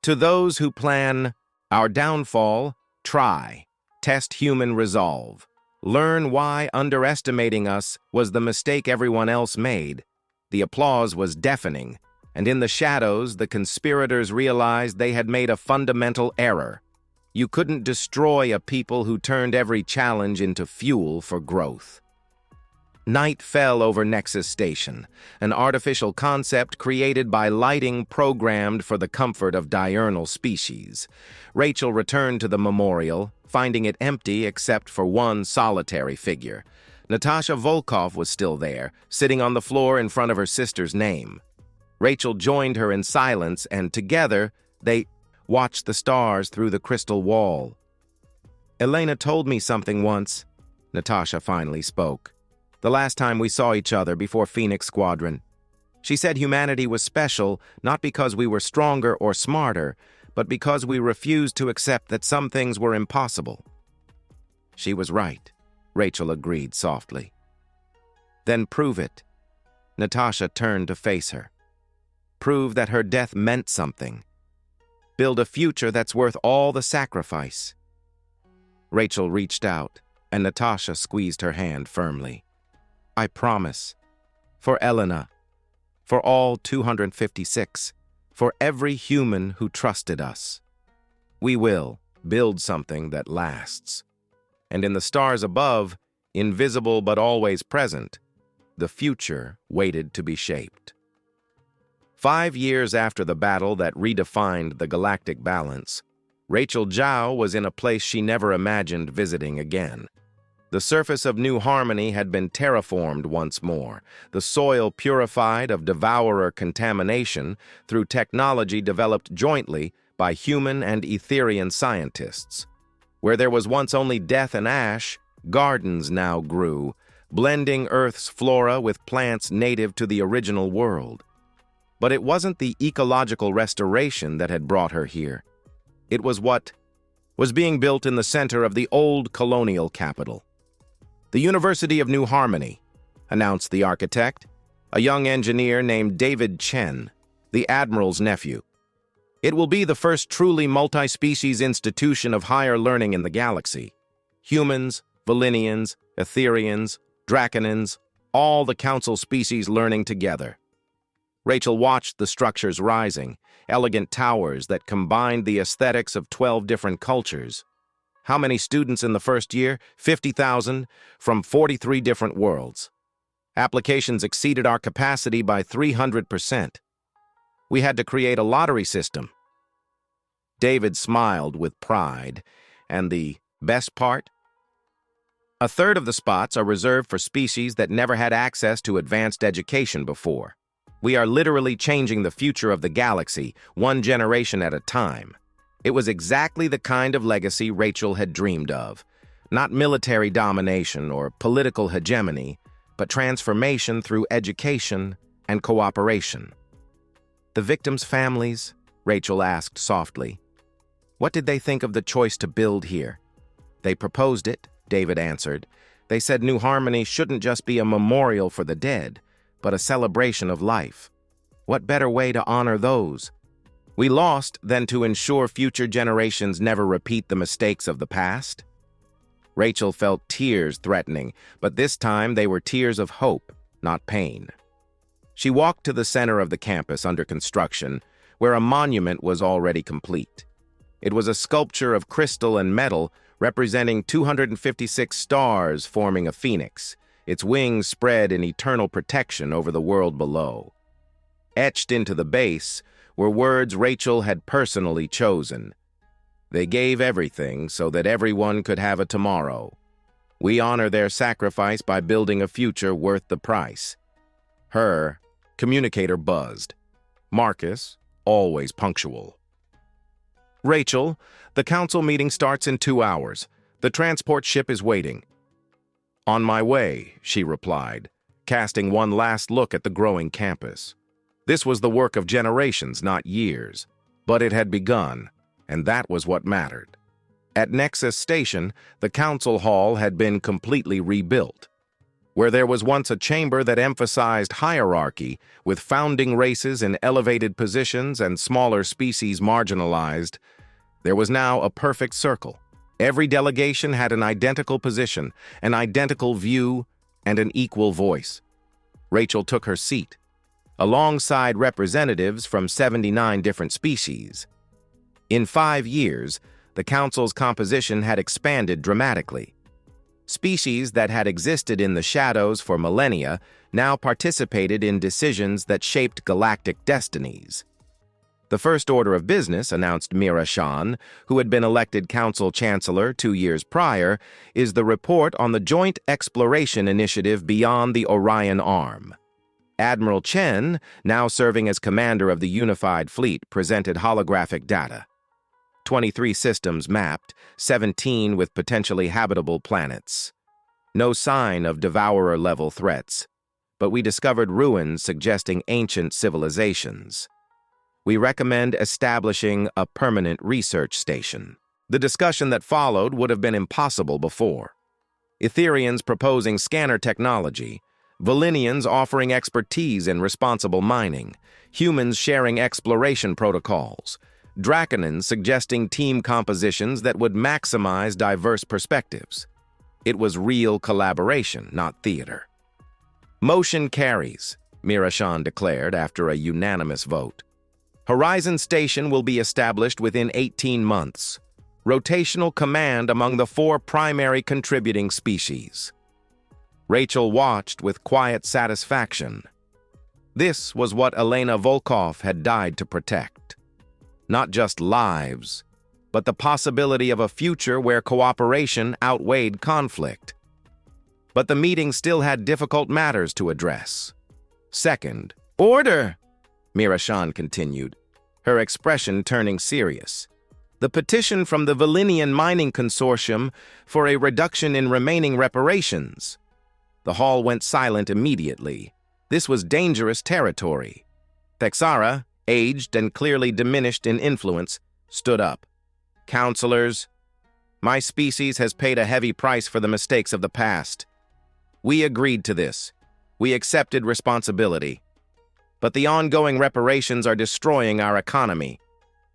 Speaker 1: To those who plan our downfall, try, test human resolve. Learn why underestimating us was the mistake everyone else made. The applause was deafening, and in the shadows, the conspirators realized they had made a fundamental error. You couldn't destroy a people who turned every challenge into fuel for growth. Night fell over Nexus Station, an artificial concept created by lighting programmed for the comfort of diurnal species. Rachel returned to the memorial, finding it empty except for one solitary figure. Natasha Volkov was still there, sitting on the floor in front of her sister's name. Rachel joined her in silence, and together, they watched the stars through the crystal wall. Elena told me something once, Natasha finally spoke. The last time we saw each other before Phoenix Squadron. She said humanity was special not because we were stronger or smarter, but because we refused to accept that some things were impossible. She was right, Rachel agreed softly. Then prove it. Natasha turned to face her. Prove that her death meant something. Build a future that's worth all the sacrifice. Rachel reached out, and Natasha squeezed her hand firmly. I promise. For Elena, for all 256, for every human who trusted us. We will build something that lasts. And in the stars above, invisible but always present, the future waited to be shaped. 5 years after the battle that redefined the galactic balance, Rachel Zhao was in a place she never imagined visiting again. The surface of New Harmony had been terraformed once more, the soil purified of devourer contamination through technology developed jointly by human and Etherian scientists. Where there was once only death and ash, gardens now grew, blending Earth's flora with plants native to the original world. But it wasn't the ecological restoration that had brought her here. It was what was being built in the center of the old colonial capital. The University of New Harmony, announced the architect, a young engineer named David Chen, the Admiral's nephew. It will be the first truly multi-species institution of higher learning in the galaxy. Humans, Valinians, Etherians, Draconans, all the council species learning together. Rachel watched the structures rising, elegant towers that combined the aesthetics of 12 different cultures. How many students in the first year? 50,000 from 43 different worlds. Applications exceeded our capacity by 300%. We had to create a lottery system. David smiled with pride. And the best part? A third of the spots are reserved for species that never had access to advanced education before. We are literally changing the future of the galaxy, one generation at a time. It was exactly the kind of legacy Rachel had dreamed of. Not military domination or political hegemony, but transformation through education and cooperation. The victims' families, Rachel asked softly. What did they think of the choice to build here? They proposed it, David answered. They said New Harmony shouldn't just be a memorial for the dead, but a celebration of life. What better way to honor those? We lost than to ensure future generations never repeat the mistakes of the past. Rachel felt tears threatening, but this time they were tears of hope, not pain. She walked to the center of the campus under construction, where a monument was already complete. It was a sculpture of crystal and metal representing 256 stars forming a phoenix, its wings spread in eternal protection over the world below. Etched into the base were words Rachel had personally chosen. They gave everything so that everyone could have a tomorrow. We honor their sacrifice by building a future worth the price. Her communicator buzzed. Marcus, always punctual. Rachel, the council meeting starts in 2 hours. The transport ship is waiting. On my way, she replied, casting one last look at the growing campus. This was the work of generations, not years. But it had begun, and that was what mattered. At Nexus Station, the council hall had been completely rebuilt. Where there was once a chamber that emphasized hierarchy, with founding races in elevated positions and smaller species marginalized, there was now a perfect circle. Every delegation had an identical position, an identical view, and an equal voice. Rachel took her seat, alongside representatives from 79 different species. In 5 years, the council's composition had expanded dramatically. Species that had existed in the shadows for millennia now participated in decisions that shaped galactic destinies. The first order of business, announced Mira Shan, who had been elected council chancellor 2 years prior, is the report on the Joint Exploration Initiative beyond the Orion Arm. Admiral Chen, now serving as commander of the Unified Fleet, presented holographic data. 23 systems mapped, 17 with potentially habitable planets. No sign of devourer-level threats, but we discovered ruins suggesting ancient civilizations. We recommend establishing a permanent research station. The discussion that followed would have been impossible before. Etherians proposing scanner technology, Valinians offering expertise in responsible mining, humans sharing exploration protocols, Draconans suggesting team compositions that would maximize diverse perspectives. It was real collaboration, not theater. Motion carries, Mira Shan declared after a unanimous vote. Horizon Station will be established within 18 months. Rotational command among the 4 primary contributing species. Rachel watched with quiet satisfaction. This was what Elena Volkov had died to protect. Not just lives, but the possibility of a future where cooperation outweighed conflict. But the meeting still had difficult matters to address. Second, order, Mira Shan continued, her expression turning serious. The petition from the Valinian Mining Consortium for a reduction in remaining reparations. The hall went silent immediately. This was dangerous territory. Thexara, aged and clearly diminished in influence, stood up. Counselors, my species has paid a heavy price for the mistakes of the past. We agreed to this. We accepted responsibility. But the ongoing reparations are destroying our economy.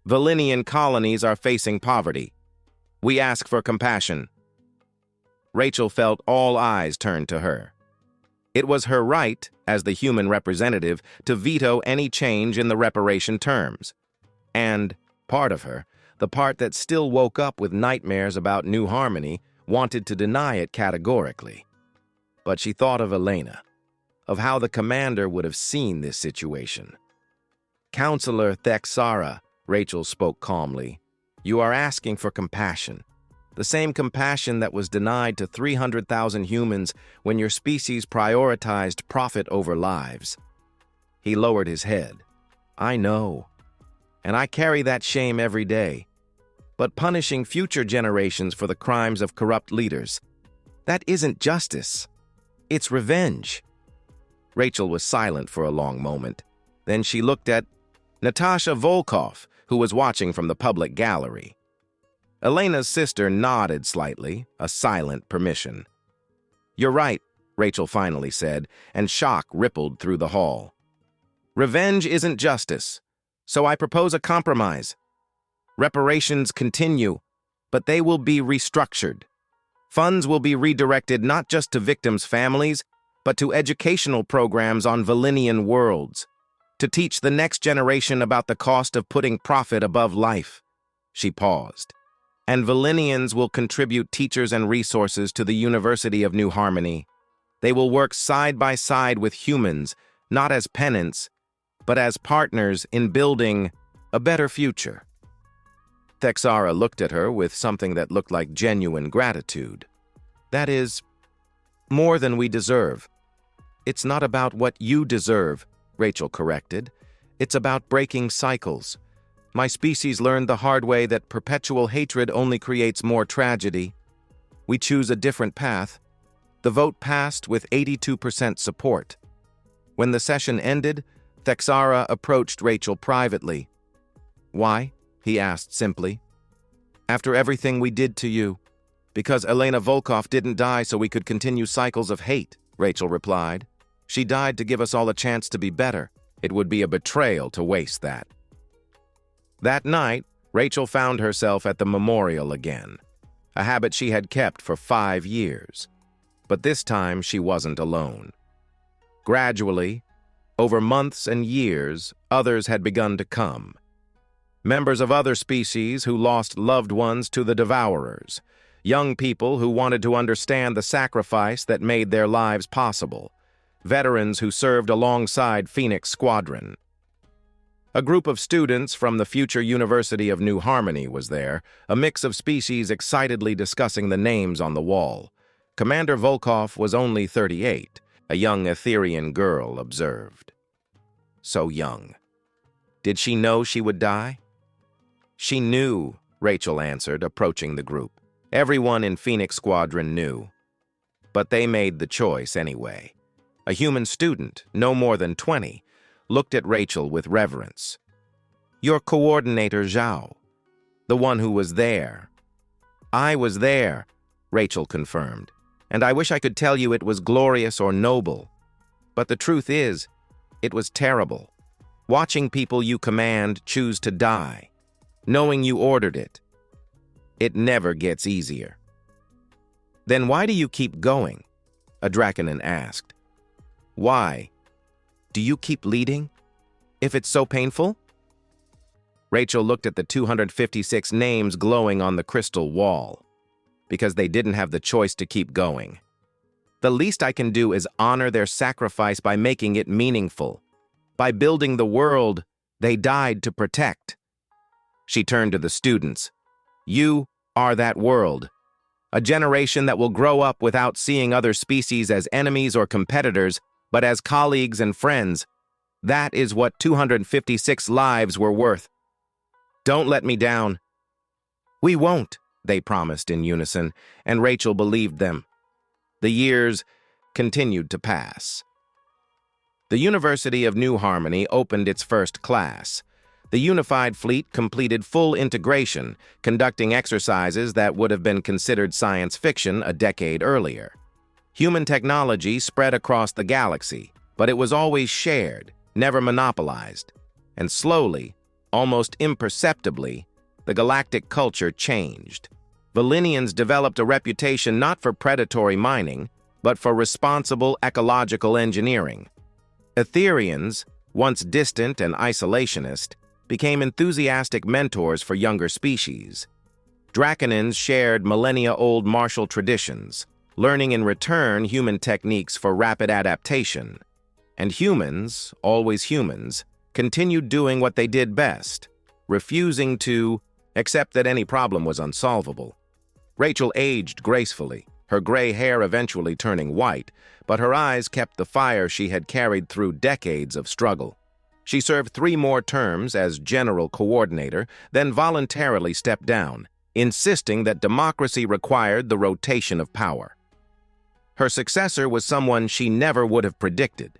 Speaker 1: Valinian colonies are facing poverty. We ask for compassion. Rachel felt all eyes turned to her. It was her right, as the human representative, to veto any change in the reparation terms. And part of her, the part that still woke up with nightmares about New Harmony, wanted to deny it categorically. But she thought of Elena, of how the commander would have seen this situation. Counselor Thexara, Rachel spoke calmly, you are asking for compassion. The same compassion that was denied to 300,000 humans when your species prioritized profit over lives. He lowered his head. I know, and I carry that shame every day. But punishing future generations for the crimes of corrupt leaders, that isn't justice. It's revenge. Rachel was silent for a long moment. Then she looked at Natasha Volkov, who was watching from the public gallery. Elena's sister nodded slightly, a silent permission. You're right, Rachel finally said, and shock rippled through the hall. Revenge isn't justice, so I propose a compromise. Reparations continue, but they will be restructured. Funds will be redirected not just to victims' families, but to educational programs on Valinian worlds, to teach the next generation about the cost of putting profit above life. She paused. And Valinians will contribute teachers and resources to the University of New Harmony. They will work side by side with humans, not as penance, but as partners in building a better future. Thexara looked at her with something that looked like genuine gratitude. That is, more than we deserve. It's not about what you deserve, Rachel corrected. It's about breaking cycles. My species learned the hard way that perpetual hatred only creates more tragedy. We choose a different path. The vote passed with 82% support. When the session ended, Thexara approached Rachel privately. Why? He asked simply. After everything we did to you. Because Elena Volkov didn't die so we could continue cycles of hate, Rachel replied. She died to give us all a chance to be better. It would be a betrayal to waste that. That night, Rachel found herself at the memorial again, a habit she had kept for 5 years. But this time she wasn't alone. Gradually, over months and years, others had begun to come. Members of other species who lost loved ones to the devourers, young people who wanted to understand the sacrifice that made their lives possible, veterans who served alongside Phoenix Squadron. A group of students from the future University of New Harmony was there, a mix of species excitedly discussing the names on the wall. Commander Volkov was only 38, a young Etherian girl observed. So young. Did she know she would die? She knew, Rachel answered, approaching the group. Everyone in Phoenix Squadron knew. But they made the choice anyway. A human student, no more than 20, looked at Rachel with reverence. Your coordinator, Zhao. The one who was there. I was there, Rachel confirmed. And I wish I could tell you it was glorious or noble. But the truth is, it was terrible. Watching people you command choose to die, knowing you ordered it. It never gets easier. Then why do you keep going? A Draconin asked. Why? Do you keep leading? If it's so painful? Rachel looked at the 256 names glowing on the crystal wall. Because they didn't have the choice to keep going. The least I can do is honor their sacrifice by making it meaningful. By building the world they died to protect. She turned to the students. You are that world. A generation that will grow up without seeing other species as enemies or competitors, but as colleagues and friends. That is what 256 lives were worth. Don't let me down. We won't, they promised in unison, and Rachel believed them. The years continued to pass. The University of New Harmony opened its first class. The unified fleet completed full integration, conducting exercises that would have been considered science fiction a decade earlier. Human technology spread across the galaxy, but it was always shared, never monopolized. And slowly, almost imperceptibly, the galactic culture changed. Valinians developed a reputation not for predatory mining, but for responsible ecological engineering. Etherians, once distant and isolationist, became enthusiastic mentors for younger species. Draconins shared millennia-old martial traditions, learning in return human techniques for rapid adaptation. And humans, always humans, continued doing what they did best, refusing to accept that any problem was unsolvable. Rachel aged gracefully, her gray hair eventually turning white, but her eyes kept the fire she had carried through decades of struggle. She served 3 more terms as general coordinator, then voluntarily stepped down, insisting that democracy required the rotation of power. Her successor was someone she never would have predicted,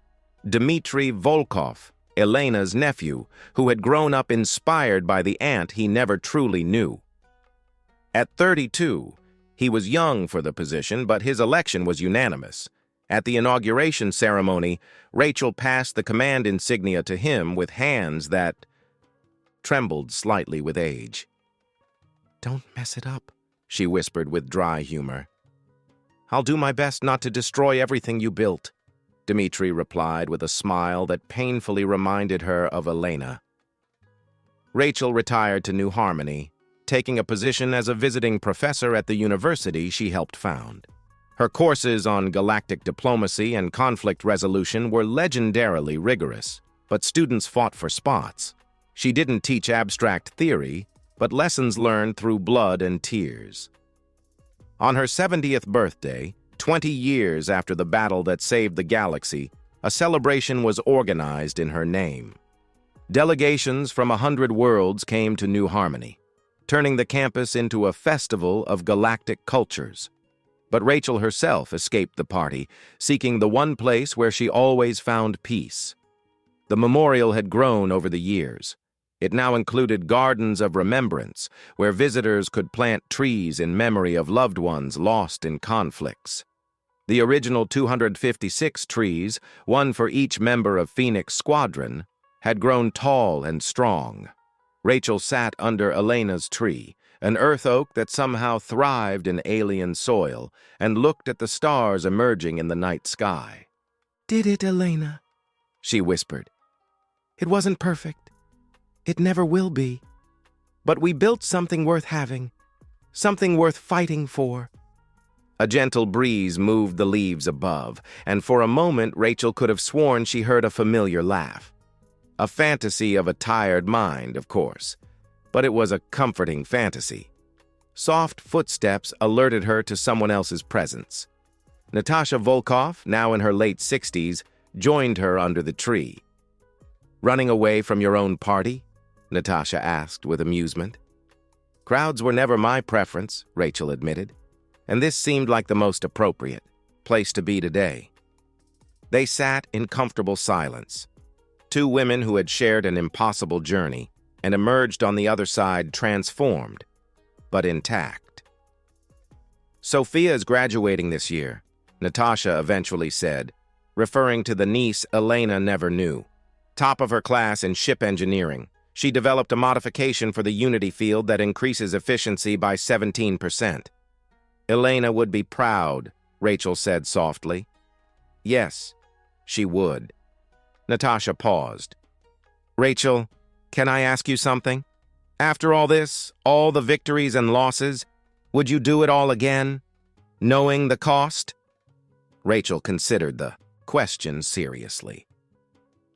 Speaker 1: Dmitry Volkov, Elena's nephew, who had grown up inspired by the aunt he never truly knew. At 32, he was young for the position, but his election was unanimous. At the inauguration ceremony, Rachel passed the command insignia to him with hands that trembled slightly with age. "Don't mess it up," she whispered with dry humor. "I'll do my best not to destroy everything you built," Dmitry replied with a smile that painfully reminded her of Elena. Rachel retired to New Harmony, taking a position as a visiting professor at the university she helped found. Her courses on galactic diplomacy and conflict resolution were legendarily rigorous. but students fought for spots. She didn't teach abstract theory, but lessons learned through blood and tears. On her 70th birthday, 20 years after the battle that saved the galaxy, a celebration was organized in her name. Delegations from 100 worlds came to New Harmony, turning the campus into a festival of galactic cultures. But Rachel herself escaped the party, seeking the one place where she always found peace. The memorial had grown over the years. It now included gardens of remembrance, where visitors could plant trees in memory of loved ones lost in conflicts. The original 256 trees, one for each member of Phoenix Squadron, had grown tall and strong. Rachel sat under Elena's tree, an earth oak that somehow thrived in alien soil, and looked at the stars emerging in the night sky.
Speaker 2: "Did it, Elena?" she whispered. "It wasn't perfect. It never will be. But we built something worth having, something worth fighting for."
Speaker 1: A gentle breeze moved the leaves above, and for a moment Rachel could have sworn she heard a familiar laugh. A fantasy of a tired mind, of course, but it was a comforting fantasy. Soft footsteps alerted her to someone else's presence. Natasha Volkov, now in her late 60s, joined her under the tree. "Running away from your own party?" Natasha asked with amusement. "Crowds were never my preference," Rachel admitted, "and this seemed like the most appropriate place to be today." They sat in comfortable silence. Two women who had shared an impossible journey and emerged on the other side transformed, but intact. "Sophia is graduating this year," Natasha eventually said, referring to the niece Elena never knew. Top of her class in ship engineering, she developed a modification for the Unity field that increases efficiency by 17%. "Elena would be proud," Rachel said softly. "Yes, she would." Natasha paused. "Rachel, can I ask you something? After all this, all the victories and losses, would you do it all again, knowing the cost?" Rachel considered the question seriously.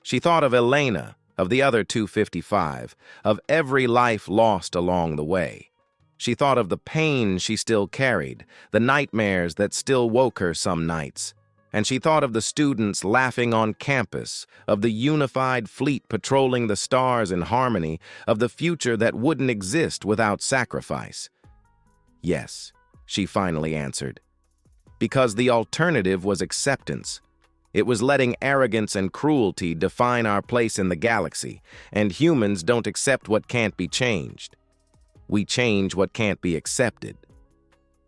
Speaker 1: She thought of Elena, of the other 255, of every life lost along the way. She thought of the pain she still carried, the nightmares that still woke her some nights. And she thought of the students laughing on campus, of the unified fleet patrolling the stars in harmony, of the future that wouldn't exist without sacrifice. "Yes," she finally answered. "Because the alternative was acceptance. It was letting arrogance and cruelty define our place in the galaxy, and humans don't accept what can't be changed. We change what can't be accepted."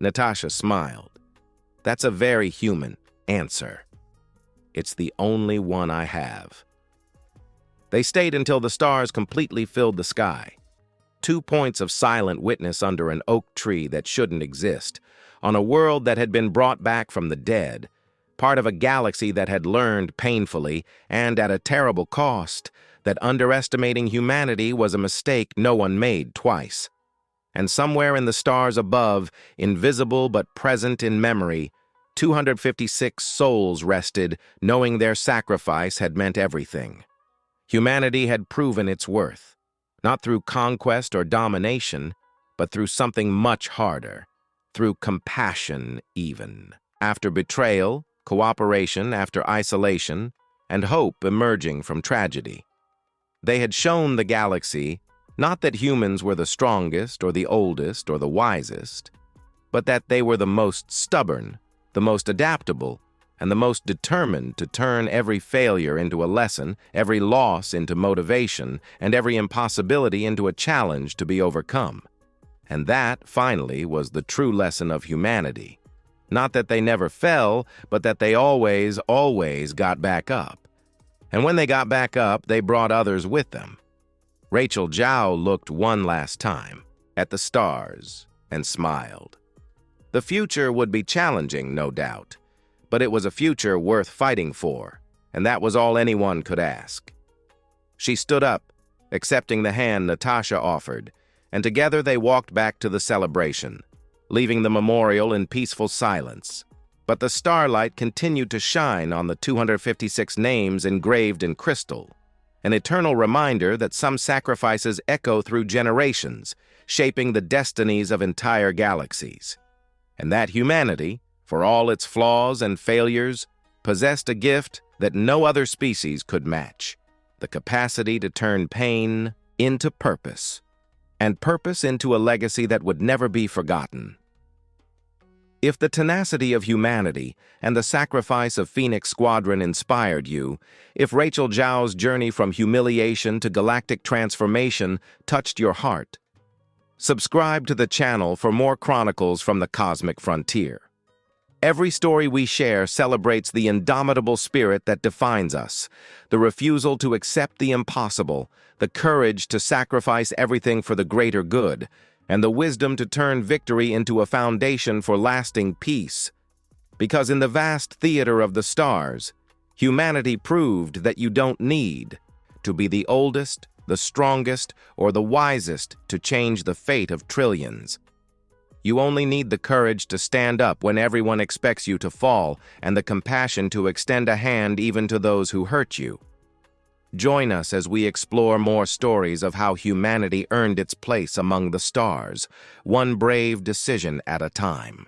Speaker 1: Natasha smiled. "That's a very human answer. It's the only one I have." They stayed until the stars completely filled the sky. 2 points of silent witness under an oak tree that shouldn't exist, on a world that had been brought back from the dead, part of a galaxy that had learned painfully and at a terrible cost that underestimating humanity was a mistake no one made twice. And somewhere in the stars above, invisible but present in memory, 256 souls rested, knowing their sacrifice had meant everything. Humanity had proven its worth, not through conquest or domination, but through something much harder, through compassion even. After betrayal, cooperation after isolation, and hope emerging from tragedy. They had shown the galaxy not that humans were the strongest or the oldest or the wisest, but that they were the most stubborn, the most adaptable, and the most determined to turn every failure into a lesson, every loss into motivation, and every impossibility into a challenge to be overcome. And that, finally, was the true lesson of humanity. Not that they never fell, but that they always got back up. And when they got back up, they brought others with them. Rachel Zhao looked one last time at the stars and smiled. The future would be challenging, no doubt, but it was a future worth fighting for, and that was all anyone could ask. She stood up, accepting the hand Natasha offered, and together they walked back to the celebration, leaving the memorial in peaceful silence. But the starlight continued to shine on the 256 names engraved in crystal, an eternal reminder that some sacrifices echo through generations, shaping the destinies of entire galaxies. And that humanity, for all its flaws and failures, possessed a gift that no other species could match: the capacity to turn pain into purpose, and purpose into a legacy that would never be forgotten. If the tenacity of humanity and the sacrifice of Phoenix Squadron inspired you, if Rachel Zhao's journey from humiliation to galactic transformation touched your heart, subscribe to the channel for more chronicles from the cosmic frontier. Every story we share celebrates the indomitable spirit that defines us, the refusal to accept the impossible, the courage to sacrifice everything for the greater good, and the wisdom to turn victory into a foundation for lasting peace. Because in the vast theater of the stars, humanity proved that you don't need to be the oldest, the strongest, or the wisest to change the fate of trillions. You only need the courage to stand up when everyone expects you to fall, and the compassion to extend a hand even to those who hurt you. Join us as we explore more stories of how humanity earned its place among the stars, one brave decision at a time.